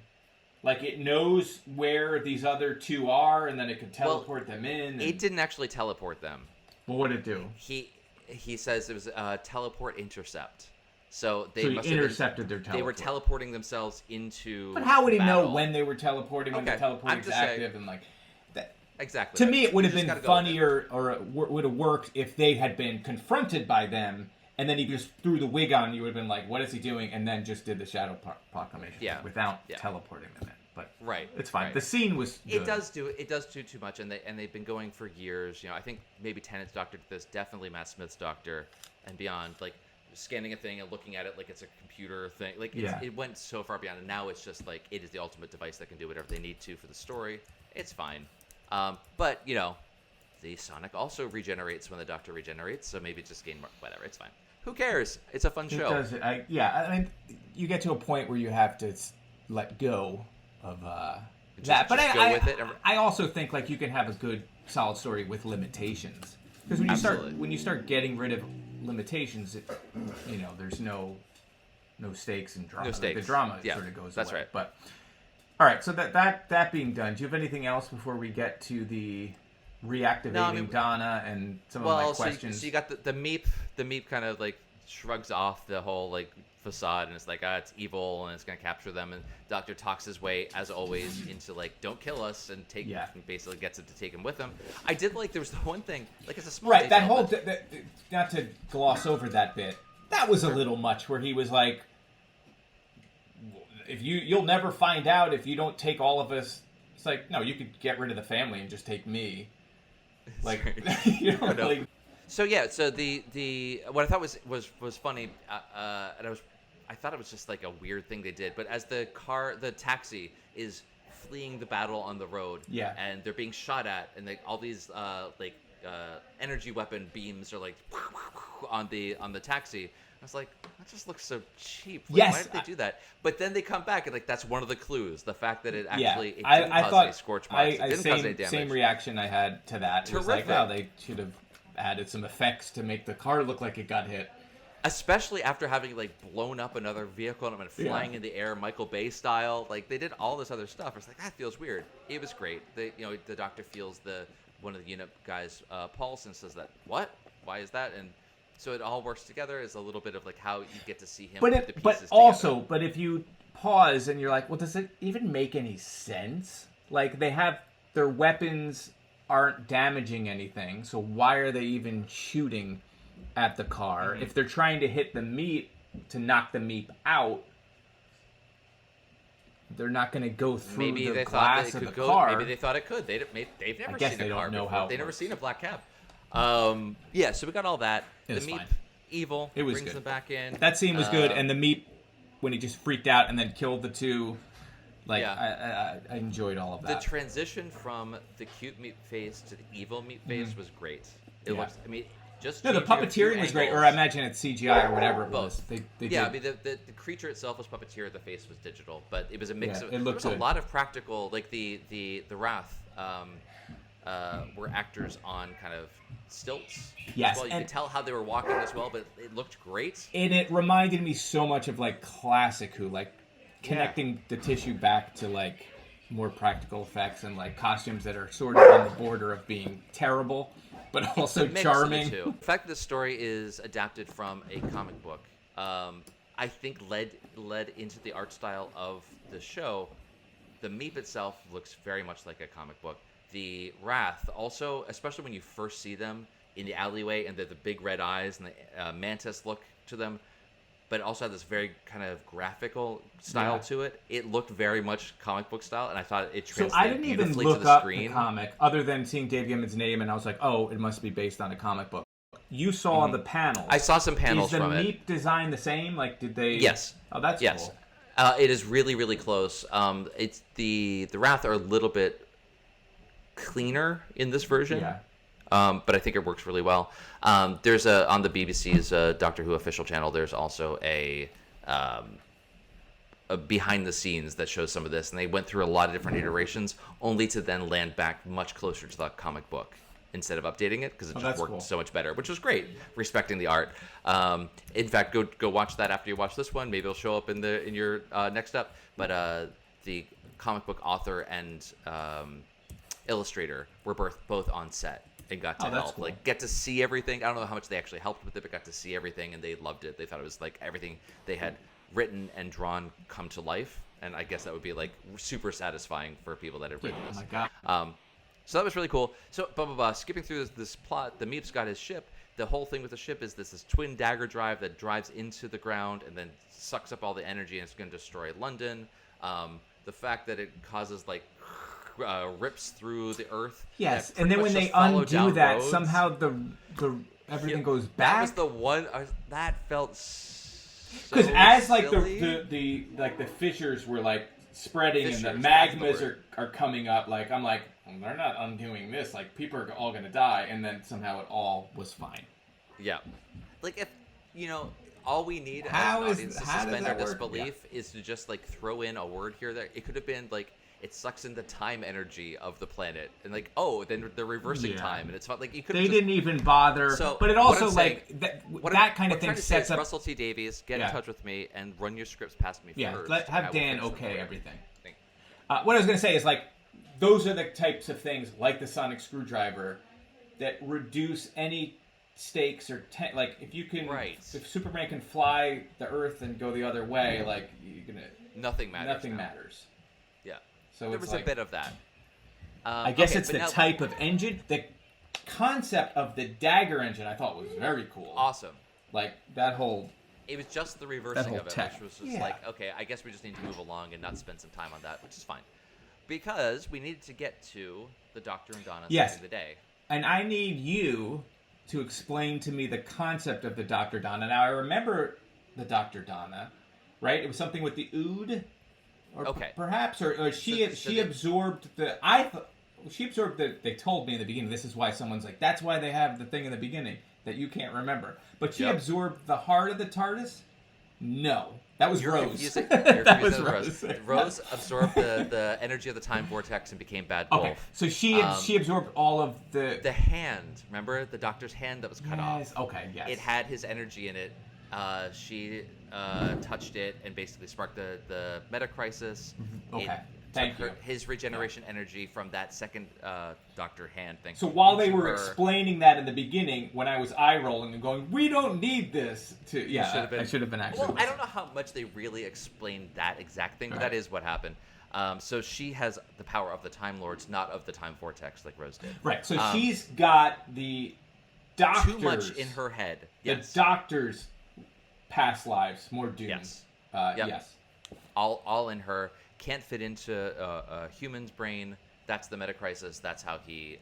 Like it knows where these other two are, and then it could teleport them in. And... It didn't actually teleport them. Well, what did it do? He says it was a teleport intercept. So they So he must have been- intercepted their They were teleport. teleporting themselves into. But how would he know battle. when they were teleporting, when the Okay, teleporting I'm is just active, saying- and like that? Exactly. To me, it would have You just been gotta go with it. funnier, or it would have worked if they had been confronted by them, and then he just threw the wig on. You would have been like, "What is he doing?" And then just did the shadow proclamation, Yeah. without Yeah. teleporting them in. But Right. it's fine. right. The scene was good. It does do too much, and they've been going for years. I think maybe Tennant's Doctor did this, definitely Matt Smith's Doctor, and beyond. Like scanning a thing and looking at it like it's a computer thing. Like it went so far beyond, and now it's just like it is the ultimate device that can do whatever they need to for the story. It's fine, but the Sonic also regenerates when the Doctor regenerates, so maybe just gain more. Whatever, it's fine. Who cares? It's a fun It show. does. I mean, you get to a point where you have to let go of that. But just go with it. I also think like you can have a good, solid story with limitations. Because when you start getting rid of limitations, there's no stakes and drama. No stakes. The drama Yeah, sort of goes that's away. right. But all right, so that being done, do you have anything else before we get to the reactivating Donna and some of my questions? So you got the Meep. The Meep kind of like shrugs off the whole like facade and it's like, it's evil and it's gonna capture them. And Doctor talks his way, as always, into like, don't kill us, and and basically gets it to take him with him. I did like there was the one thing, like, it's a small right. That detail, whole but... not to gloss over that bit. That was a little much, where he was like, if you'll never find out if you don't take all of us. It's like, no, you could get rid of the family and just take me. Like, like. So yeah, so the what I thought was funny, and I thought it was just like a weird thing they did. But as the taxi is fleeing the battle on the road, and they're being shot at, and all these energy weapon beams are like on the taxi. I was like, that just looks so cheap. Like, yes, why did they do that? But then they come back and like that's one of the clues. The fact that it actually it didn't I cause thought any scorch marks. It didn't cause any damage. Same reaction I had to that. It was like, Terrific. wow, they should have added some effects to make the car look like it got hit. Especially after having like blown up another vehicle and flying in the air, Michael Bay style. Like they did all this other stuff. It's like that feels weird. It was great. The doctor feels one of the unit guys, pulse, and says that what? Why is that? And so it all works together. Is a little bit of like how you get to see him. But if you pause and you're like, well, does it even make any sense? Like they have their weapons aren't damaging anything, so why are they even shooting at the car? Mm-hmm. If they're trying to hit the Meep to knock the Meep out, they're not going to go through the glass of the car. Maybe they thought it could. They've never seen a car before. They've never seen a black cab. Yeah, so we got all that. The Meep, evil, it was brings good. them back in. That scene was good, and the Meep, when he just freaked out and then killed the two, like, I enjoyed all of that. The transition from the cute Meep face to the evil Meep face was great. It looks, I mean, just the puppeteering was great, or I imagine it's CGI or whatever it was. They I mean, the creature itself was puppeteer, the face was digital, but it was a mix of. It looked there was good. a lot of practical, like the Wrath. Were actors on kind of stilts. Yes, as well. You could tell how they were walking as well, but it looked great. And it reminded me so much of like classic Who, like connecting the tissue back to like more practical effects and like costumes that are sort of on the border of being terrible, but also charming. The fact that this story is adapted from a comic book, I think led into the art style of the show. The Meep itself looks very much like a comic book. The Wrath also, especially when you first see them in the alleyway and the big red eyes and the mantis look to them, but also had this very kind of graphical style to it. It looked very much comic book style, and I thought it translated So I didn't even beautifully look to the up screen. the comic, other than seeing Dave Gibbons' name, and I was like, oh, it must be based on a comic book. You saw the panels. I saw some panels from it. Is the Meep design the same? Like, did they? Yes. Oh, that's yes. cool. It is really, really close. It's the Wrath are a little bit cleaner in this version. Yeah. But I think it works really well. There's on the BBC's Doctor Who official channel. There's also a behind the scenes that shows some of this, and they went through a lot of different iterations, only to then land back much closer to the comic book instead of updating it because it just worked so much better, which was great. Respecting the art. In fact, go watch that after you watch this one. Maybe it'll show up in your next up. But the comic book author and illustrator were both on set and got to help, like get to see everything. I don't know how much they actually helped with it, but got to see everything, and they loved it. They thought it was like everything they had written and drawn come to life, and I guess that would be like super satisfying for people that had written this. Oh my god! So that was really cool. So skipping through this plot, the Meep's got his ship. The whole thing with the ship is this twin dagger drive that drives into the ground and then sucks up all the energy, and it's going to destroy London. The fact that it causes like rips through the earth. Yes, and then when they undo that, somehow the everything goes back. That was the one that felt because so as like silly. the fissures were like spreading and the Fissures, magmas are coming up, like I'm like, well, they're not undoing this. Like people are all gonna die, and then somehow it all was fine. Yeah, like if You know, all we need How as an is- audience to how does suspend that our work? disbelief is to just like throw in a word here or there. It could have been like it sucks in the time energy of the planet, and like then they're reversing Yeah. time, and it's fun. Like you could. They didn't even bother. So, but it what also I'm like saying- that kind of what I'm thing trying to say sets is up. Russell T Davies, get Yeah. in touch with me and run your scripts past me Yeah, first. let and I have will Dan fix them for okay you. everything. Thank- What I was gonna say is like those are the types of things like the sonic screwdriver that reduce any stakes or like if you can Right. if Superman can fly the Earth and go the other way, like you're gonna Nothing matters. nothing now. matters. Yeah. So There it's was like, a bit of that. I guess okay, it's but the now- type of engine. The concept of the dagger engine I thought was very cool. Awesome. Like that whole It was just the reversing whole of it, tech. which was just Yeah. like, okay, I guess we just need to move along and not spend some time on that, which is fine. Because we needed to get to the Doctor and Donna Yes. saving the day. and I need you to explain to me the concept of the Dr. Donna. Now I remember the Dr. Donna, right? It was something with the Ood, or Okay. perhaps, or she So they- absorbed the. She absorbed the. They told me in the beginning. This is why someone's like, that's why they have the thing in the beginning that you can't remember. But she Yep. absorbed the heart of the TARDIS. No, that was You're Rose. confusing, That you're confusing was Rose. Rose absorbed the energy of the time vortex and became Bad Wolf. Okay, so she absorbed all of The hand, remember the Doctor's hand that was cut Yes. off? Okay. Yes. It had his energy in it. She touched it and basically sparked the meta crisis. Okay. It Thank took you. his regeneration energy from that second Doctor hand thing. So while they into were her. explaining that in the beginning, when I was eye rolling and going, "We don't need this," I should have been actually. Well, I don't know how much they really explained that exact thing, but Right. that is what happened. So she has the power of the Time Lords, not of the Time Vortex, like Rose did. Right. So she's got the doctors. Too much in her head. The Yes. doctors' past lives, more doomed. Yes. Yes. Yep. All in her. Can't fit into a human's brain. That's the meta crisis. That's how he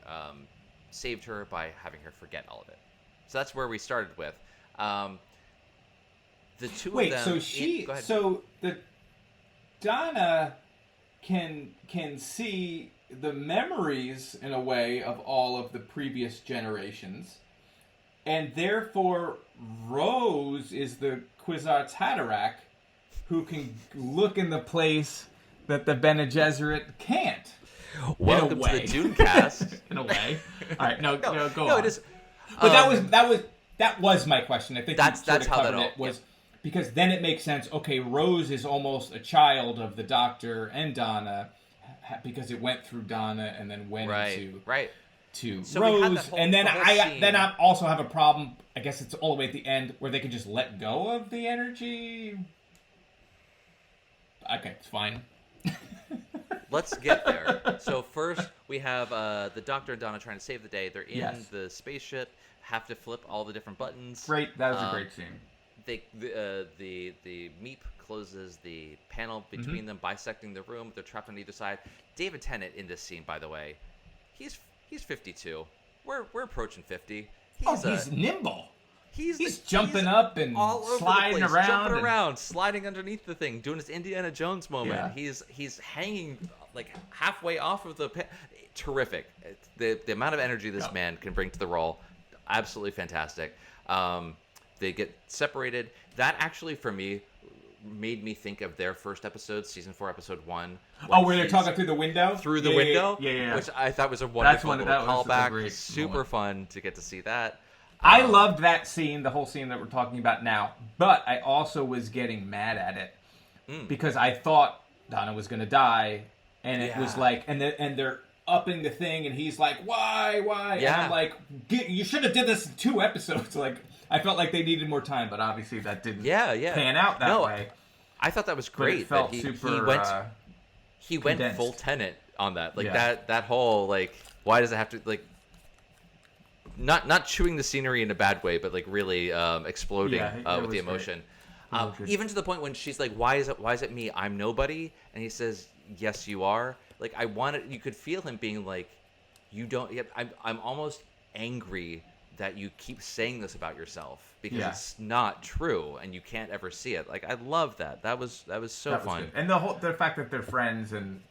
saved her by having her forget all of it. So that's where we started with. The two Wait. of them. So go ahead. So the Donna can see the memories in a way of all of the previous generations, and therefore Rose is the Kwisatz Haderach who can look in the place that the Bene Gesserit can't. Welcome to the way. Dooncast. In a way. All right. No, go on. No, it is. But that was my question. I think That's you sort of how that covered all- it was because then it makes sense. Okay, Rose is almost a child of the Doctor and Donna because it went through Donna and then went into Right. to So we had Rose, that whole- and then the whole scene. I also have a problem. I guess it's all the way at the end where they can just let go of the energy. Okay, it's fine. Let's get there. So first we have the Doctor and Donna trying to save the day. They're in Yes. the spaceship, have to flip all the different buttons. Great, that was a great scene. The Meep closes the panel between them, bisecting the room. They're trapped on either side. David Tennant in this scene, by the way, he's 52. We're approaching 50. He's nimble. He's jumping up and all over sliding the place, around jumping and- around, sliding underneath the thing, doing his Indiana Jones moment. Yeah. He's hanging like halfway off of the. Terrific. The amount of energy this man can bring to the role, absolutely fantastic. They get separated. That actually, for me, made me think of their first episode, season 4, episode 1. Where they're talking through the window? Through the Yeah, window, yeah. which I thought was a wonderful that little was a callback. great Super moment. fun to get to see that. I loved that scene, the whole scene that we're talking about now, but I also was getting mad at it because I thought Donna was going to die, and it was Yeah. like, and they're upping the thing, and he's like, why? And Yeah. I'm like, you should have did this in 2 episodes. Like, I felt like they needed more time, but obviously that didn't pan out that way. I thought that was But great. it felt that super. he went condensed. full Tenet on that. Like Yeah. that whole like, why does it have to like? Not chewing the scenery in a bad way, but like really exploding Yeah, it with was the great. emotion. was good. Even to the point when she's like, "Why is it me? I'm nobody," and he says, "Yes, you are." Like I wanted, you could feel him being like, "You don't." Yet I'm almost angry that you keep saying this about yourself because Yeah. it's not true and you can't ever see it. Like I love that. That was so That was fun. good. And the fact that they're friends and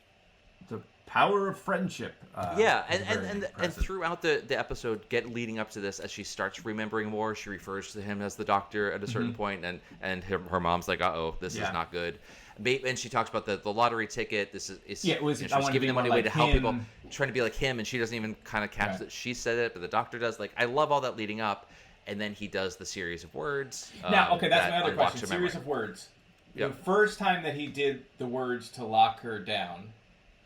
power of friendship. Yeah, is and very and impressive. throughout the episode, leading up to this, as she starts remembering more, she refers to him as the doctor at a certain point, and her mom's like, "Uh-oh, this Yeah. is not good." And she talks about the lottery ticket. This is Yeah, it was- you I know, she's wanna giving be the money more away like to help people, him. trying to be like him, and she doesn't even kind of catch Yeah. that she said it, but the doctor does. Like, I love all that leading up, and then he does the series of words. Now, okay, that's that my other unlocks question. her memory. Series of words. Yep. The first time that he did the words to lock her down,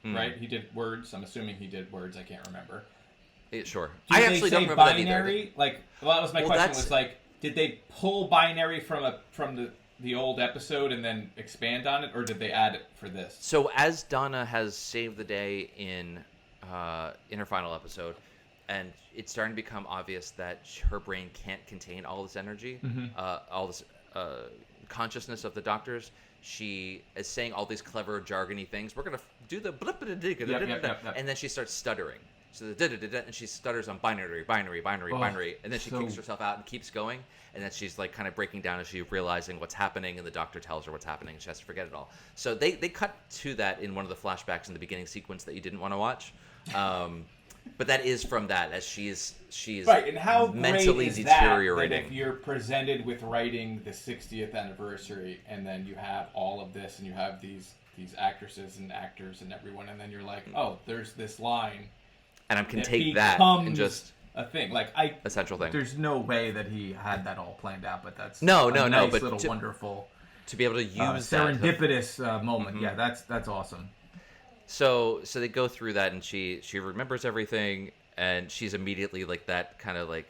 Hmm. right? He did words. I'm assuming he did words. I can't remember. Sure. Did I they actually say don't remember binary? that either. Like, well, that was my Well, question. that's- Was like, did they pull binary from the old episode and then expand on it, or did they add it for this? So as Donna has saved the day in her final episode, and it's starting to become obvious that her brain can't contain all this energy, all this consciousness of the doctors. She is saying all these clever jargony things. We're gonna do the blip Yep. and then she starts stuttering. So the and she stutters on binary, and then she so- kicks herself out and keeps going. And then she's like kind of breaking down as she's realizing what's happening, and the doctor tells her what's happening, and she has to forget it all. So they cut to that in one of the flashbacks in the beginning sequence that you didn't want to watch. But that is from that, as she's Right, and how mentally great is that deteriorating. if you're presented with writing the 60th anniversary, and then you have all of this, and you have these actresses and actors and everyone, and then you're like, oh, there's this line and I can that take that becomes and just a thing. Like a central thing. There's no way that he had that all planned out, but that's No, a nice but little to- wonderful to be able to use that. serendipitous moment. Yeah, that's awesome. So they go through that, and she remembers everything, and she's immediately like that kind of like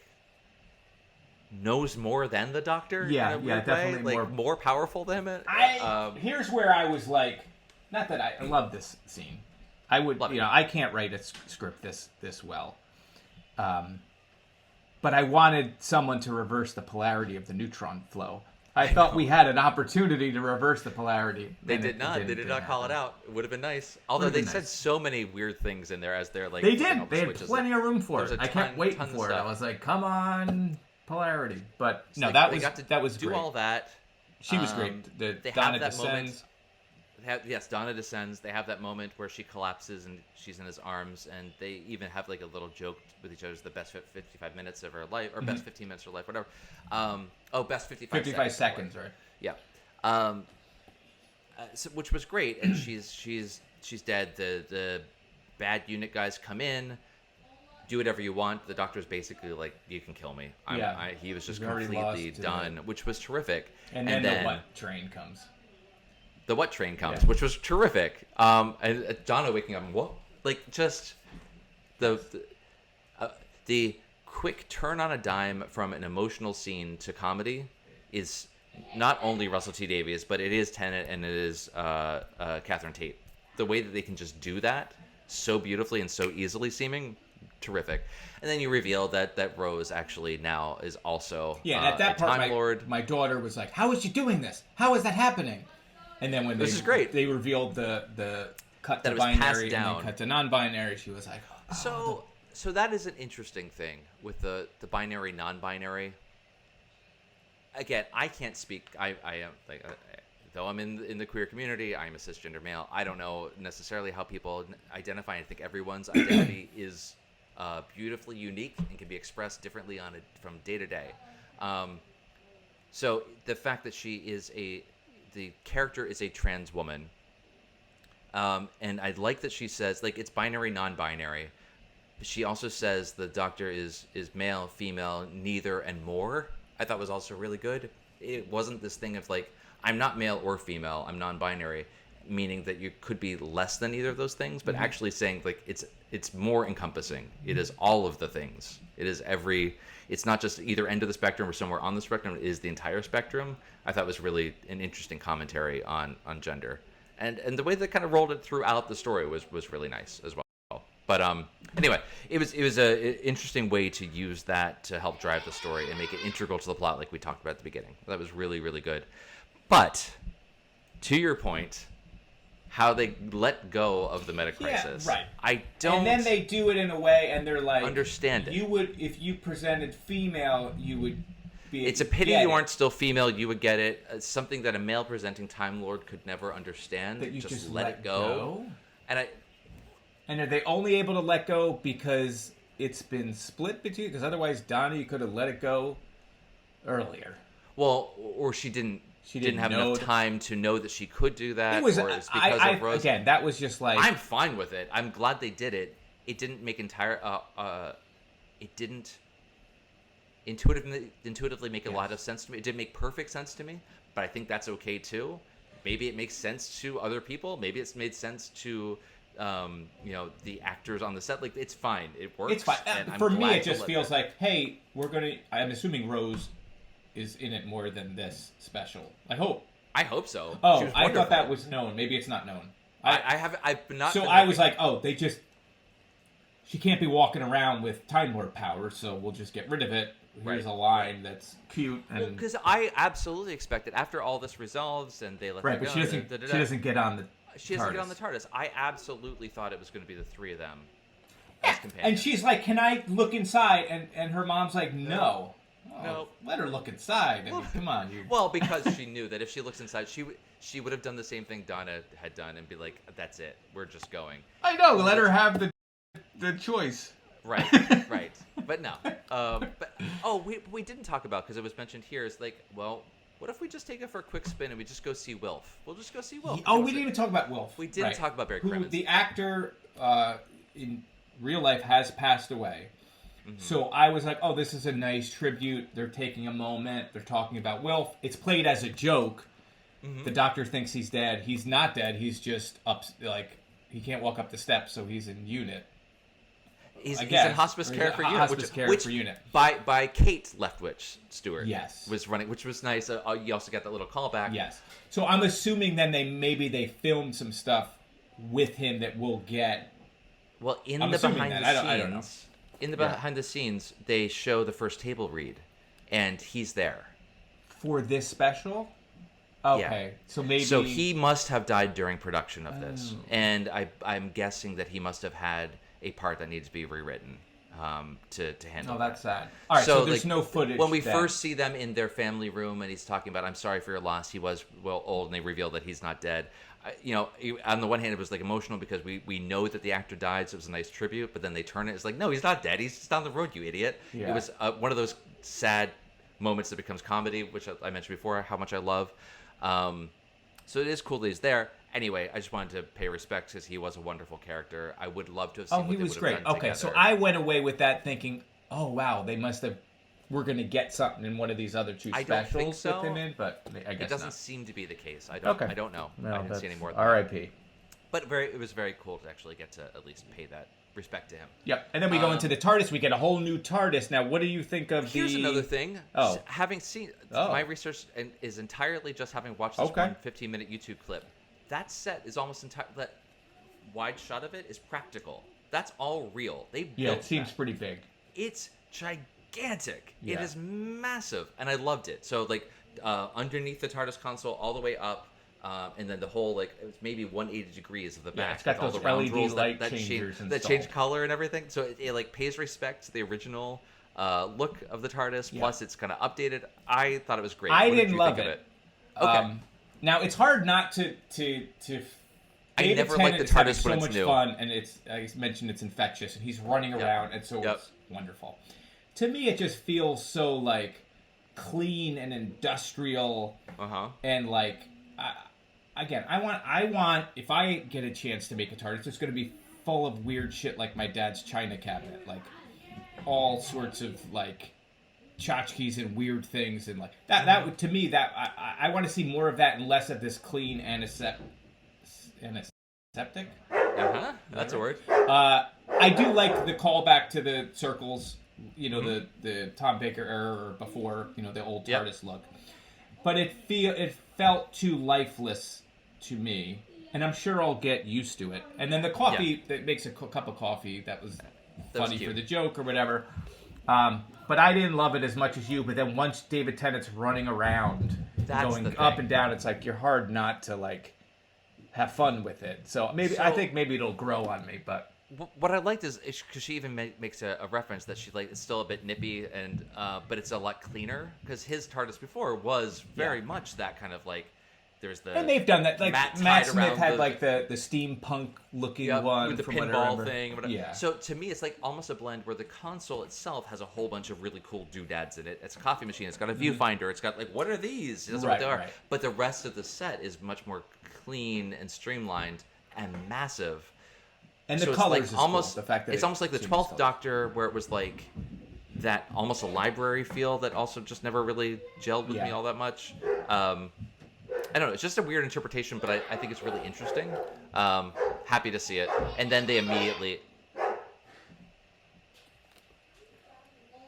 knows more than the doctor. Yeah, in a yeah, weird definitely way, like more powerful than him. Here's where I was like, not that I love this scene. I would, Love it. I can't write a script this well. But I wanted someone to reverse the polarity of the neutron flow. I thought we had an opportunity to reverse the polarity. They and did it not. They did didn't not call it happen. out. It would have been nice. Although Would've they been said nice. so many weird things in there as they're like They flipping all did. the They had switches. plenty of room for There's it. a I kept ton- waiting tons of for it. stuff. I was like, "Come on, polarity!" But So no, they that got to that was do great. all that. She was great. The They Donna have that descends. moment. Yes, Donna descends. They have that moment where she collapses and she's in his arms, and they even have like a little joke with each other. It's the best 55 minutes of her life, or best 15 minutes of her life, whatever. Best 55 seconds, right? Yeah. Which was great, and she's dead. The bad unit guys come in, do whatever you want. The doctor's basically like, you can kill me. He was just He's already completely lost to done, which was terrific. And then the what train comes. The what train comes, Yeah. which was terrific. And Donna waking up, what? Like just the quick turn on a dime from an emotional scene to comedy is not only Russell T Davies, but it is Tennant and it is Catherine Tate. The way that they can just do that so beautifully and so easily seeming, terrific. And then you reveal that Rose actually now is also Yeah, and at that a part, Time Lord. my daughter was like, "How is she doing this? How is that happening?" And then when This is great. they revealed the cut That to it was passed binary and down. then cut to non-binary, she was like, So that is an interesting thing with the binary non-binary. Again, I can't speak. I am like, though I'm in the queer community, I'm a cisgender male. I don't know necessarily how people identify. I think everyone's identity is beautifully unique and can be expressed differently from day to day. So the fact that the character is a trans woman, and I like that she says like it's binary, non-binary. She also says the doctor is male, female, neither, and more. I thought was also really good. It wasn't this thing of like, I'm not male or female, I'm non-binary, meaning that you could be less than either of those things, but actually saying like it's more encompassing. It is all of the things. It's not just either end of the spectrum or somewhere on the spectrum, it is the entire spectrum. I thought was really an interesting commentary on gender. And the way they kind of rolled it throughout the story was really nice as well. But anyway, it was a interesting way to use that to help drive the story and make it integral to the plot, like we talked about at the beginning. That was really, really good. But to your point, how they let go of the meta crisis, right. I don't. and then they do it in a way, and they're like, understand it. You would, if you presented female, you would be. It's a pity get you it. aren't still female. You would get it. It's something that a male presenting Time Lord could never understand. That you just let it go. And And are they only able to let go because it's been split between? Because otherwise, Donnie could have let it go earlier. Well, or she didn't have know enough time to know that she could do that. It was or it's because of Rose. Again, that was just like I'm fine with it. I'm glad they did it. It didn't make it didn't intuitively make a lot of sense to me. It didn't make perfect sense to me, but I think that's okay too. Maybe it makes sense to other people. Maybe it's made sense to the actors on the set. Like, it's fine. It works. It's fine. And I'm For me, glad it to just let feels that. like, hey, I'm assuming Rose is in it more than this special. I hope. I hope so. She Oh, was I thought that wonderful. was known. Maybe it's not known. I've not. So been I was looking- like, oh, she can't be walking around with Time Lord power, so we'll just get rid of it. Here's Right. a line that's cute and because I absolutely expected after all this resolves and they let right, her but go, she doesn't. da-da-da-da. She doesn't get on the. She doesn't get on the TARDIS. I absolutely thought it was going to be the three of them as companions. And she's like, "Can I look inside?" And her mom's like, "No." Oh, No. Let her look inside. I mean, come on, you. Well, because she knew that if she looks inside, she would have done the same thing Donna had done and be like, "That's it. We're just going." I know. Let her have the choice. Right, right. But no. We didn't talk about, because it was mentioned here, is like, well, what if we just take it for a quick spin and we just go see Wilf? We'll just go see Wilf. Oh, we didn't even talk about Wilf. We didn't talk about Barry Who Crimmins. the actor in real life has passed away. Mm-hmm. So I was like, oh, this is a nice tribute. They're taking a moment. They're talking about Wilf. It's played as a joke. Mm-hmm. The doctor thinks he's dead. He's not dead. He's just up, like, he can't walk up the steps, so he's in unit. He's in guess. hospice Or care he's for in unit, hospice care which for unit. by Kate Leftwich Stewart. Yes. was running, which was nice. You also got that little callback. Yes. So I'm assuming then they filmed some stuff with him that we'll get. Well, in I'm the assuming behind that. the I don't know. scenes, in the Yeah. behind the scenes, they show the first table read, and he's there. For this special? Okay. So maybe. So he must have died during production of this, and I'm guessing that he must have had a part that needs to be rewritten to handle. Oh, that's sad. All right, so there's no footage. When we then. first see them in their family room, and he's talking about, "I'm sorry for your loss. He was old," and they reveal that he's not dead. On the one hand, it was like emotional because we know that the actor died, so it was a nice tribute. But then they turn it, it's like, no, he's not dead. He's just down the road, you idiot. Yeah. It was one of those sad moments that becomes comedy, which I mentioned before, how much I love. So it is cool that he's there. Anyway, I just wanted to pay respect because he was a wonderful character. I would love to have seen Oh, what he they was would great. have done Okay, so together. I went away with that thinking, oh wow, they must have. We're gonna get something in one of these other two I don't specials think so. with him in, but I guess It doesn't not. seem to be the case. I don't know. I didn't see any more than that. R.I.P. But it was very cool to actually get to at least pay that respect to him. Yep, and then we go into the TARDIS. We get a whole new TARDIS. Now, what do you think of Here's another thing. Oh. Having seen Oh. my research is entirely just having watched this Okay. one 15-minute YouTube clip. That set is almost entirely, that wide shot of it is practical. That's all real. They Yeah, built it seems that. pretty big. It's gigantic. It Yeah. is massive, and I loved it. So like underneath the TARDIS console, all the way up, and then the whole like it was maybe 180 degrees of the back. it's got with all those the round LED rolls light that changers that change installed. color and everything. So it like pays respect to the original look of the TARDIS. Yeah. Plus, it's kind of updated. I thought it was great. I What did didn't you love think it. of Okay. Now it's hard not to. I David never liked the Tennant is having TARDIS when so it's much new. fun, and it's I mentioned it's infectious, and he's running around, and so it's wonderful. To me, it just feels so like clean and industrial, and like again, I want if I get a chance to make a TARDIS, it's going to be full of weird shit like my dad's china cabinet, like all sorts of like tchotchkes and weird things, and like that. That would to me that I want to see more of that and less of this clean antiseptic. That's a word. I do like the callback to the circles, the Tom Baker era or before, the old TARDIS look. But it felt too lifeless to me, and I'm sure I'll get used to it. And then the coffee that makes a cup of coffee that was funny for the joke or whatever. But I didn't love it as much as you. But then once David Tennant's running around, going up and down, it's like you're hard not to like have fun with it. So I think maybe it'll grow on me. But what I liked is because she even makes a reference that she like it's still a bit nippy but it's a lot cleaner because his TARDIS before was very much that kind of like There's the And they've done that. Like mat Matt tied Smith around had the- like the steampunk looking one with the from what I pinball remember. thing. Whatever. Yeah. So to me, it's like almost a blend where the console itself has a whole bunch of really cool doodads in it. It's a coffee machine. It's got a viewfinder. It's got like, what are these? It doesn't know what they are. Right. But the rest of the set is much more clean and streamlined and massive. And So the it's colors like is almost cool. The fact that it's almost like the seems 12th color. Doctor, where it was like that almost a library feel that also just never really gelled with me all that much. I don't know. It's just a weird interpretation, but I think it's really interesting. Happy to see it. And then they immediately.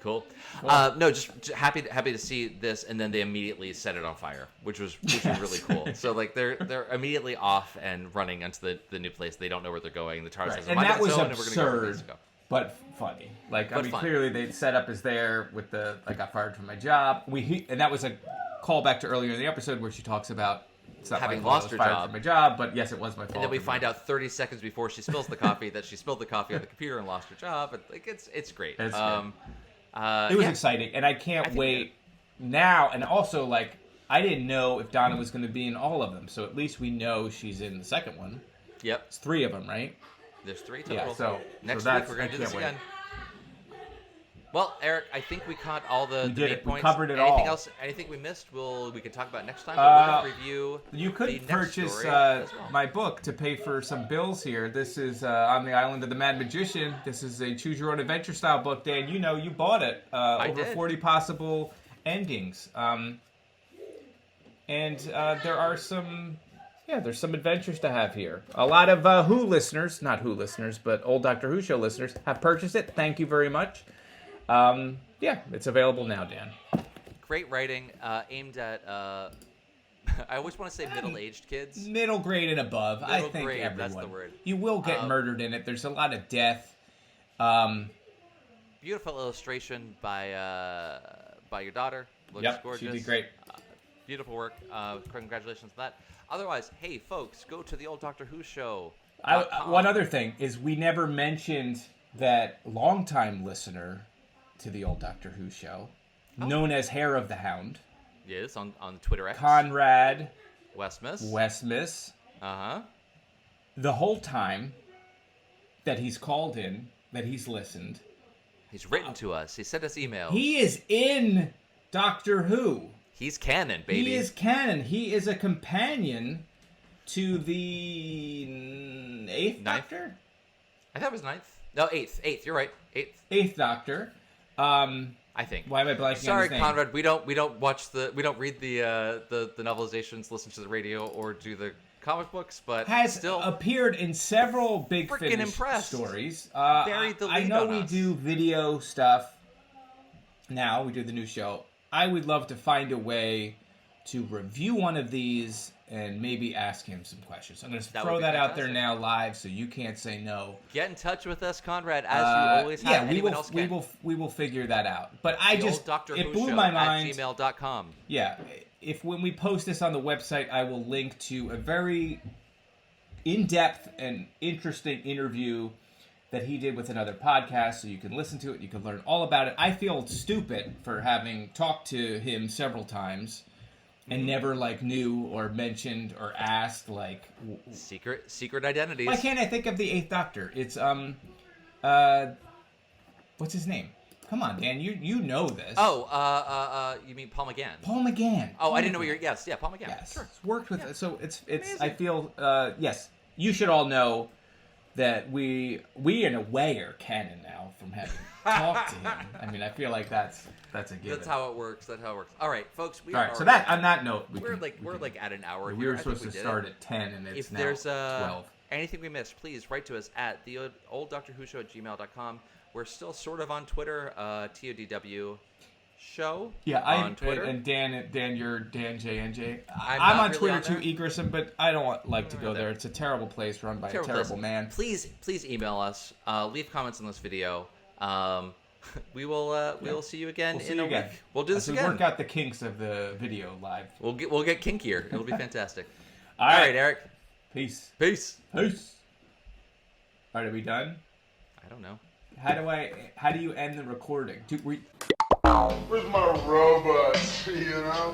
Cool. No, just happy to see this, and then they immediately set it on fire, which was really cool. So like they're immediately off and running onto the new place. They don't know where they're going. The TARDIS Right. has a And mind that of its was own, and we're gonna go where it needs absurd, to go. but funny. Like I But mean, fun. clearly the setup is there with the I got fired from my job. And that was a callback to earlier in the episode where she talks about it's not Having my fault I lost was her fired job. from my job, but yes, it was my fault. And then we find out 30 seconds before she spills the coffee that she spilled the coffee on the computer and lost her job. And like it's great. It's good. It was exciting, and I can't think wait now. And also, like, I didn't know if Donna was going to be in all of them, so at least we know she's in the second one. Yep. It's 3 of them, right? There's 3 total. Yeah. So Next so week that's, we're gonna I do this can't wait. again. Well, Eric, I think we caught all the We did main it. We points. covered it Anything all. else? Anything we missed? We can talk about next time. But we're gonna review. You the could next purchase story as well. my book to pay for some bills here. This is On the Island of the Mad Magician. This is a choose your own adventure style book, Dan. You know, you bought it. Over did. 40 possible endings. And there are some, there's some adventures to have here. A lot of not Who listeners, but old Doctor Who show listeners have purchased it. Thank you very much. It's available now, Dan. Great writing aimed at. I always want to say middle-aged kids. Middle grade and above. I Middle think grade, everyone. that's the word. You will get murdered in it. There's a lot of death. Beautiful illustration by your daughter. Looks Yep, gorgeous. she did great. Beautiful work. Congratulations on that. Otherwise, hey folks, go to the old Doctor Who show. One other thing is we never mentioned that longtime listener to the old Doctor Who show, known as Hair of the Hound, Yes, on Twitter X. Conrad Westmus. Uh-huh. The whole time that he's called in, that he's listened, He's written to us. He sent us emails. he is in Doctor Who. He's canon, baby. He is canon. He is a companion to the 8th Doctor? I thought it was 9th. No, 8th. 8th. You're right. 8th. 8th Doctor. I think. Why am I blanking on Sorry, his name? Conrad. We don't read the novelizations, listen to the radio, or do the comic books, but Has still appeared in several Big Freaking Finish impressed. stories. Buried the I lead know on we us. do video stuff now. We do the new show. I would love to find a way to review one of these and maybe ask him some questions. I'm going to That throw would be that out there fantastic. now live, so you can't say no. get in touch with us, Conrad, as you always have. we Anyone will. else We can. will. We will figure that out. But The old Doctor it Who blew show my at mind. gmail.com. Yeah, if when we post this on the website, I will link to a very in-depth and interesting interview that he did with another podcast, so you can listen to it, you can learn all about it. I feel stupid for having talked to him several times and never knew or mentioned or asked Secret identities. why can't I think of the 8th Doctor? It's what's his name? Come on, Dan, you know this. Oh, you mean Paul McGann? Paul McGann. Oh, I didn't know what you're. Yes, yeah, Paul McGann. Yes, Sure. worked with it. So it's. Amazing. I feel yes. You should all know that we in a way are canon now from having talked to him. I mean, I feel like that's a given. That's how it works. That's how it works. All right, folks. all right. So that on that note, we're at an hour. we here. were I think supposed to did it. start at 10, and it's If now there's 12. anything we missed, please write to us at the old Doctor Who show at gmail.com. We're still sort of on Twitter, TODW show. Yeah, on Twitter. and Dan, you're Dan JNJ. I'm I'm not on really Twitter on too, there. Egrison, but I don't like to I'm go not there. there. It's a terrible place run by a Terrible terrible place. man. Please email us. Leave comments on this video. We will see you again We'll see in you a again. week. We'll do this As we again. work out the kinks of the video live. We'll get kinkier. It'll be fantastic. All All right. right, Eric. Peace. Peace. Peace. All right, are we done? I don't know. How do you end the recording? Where's my robot? You know?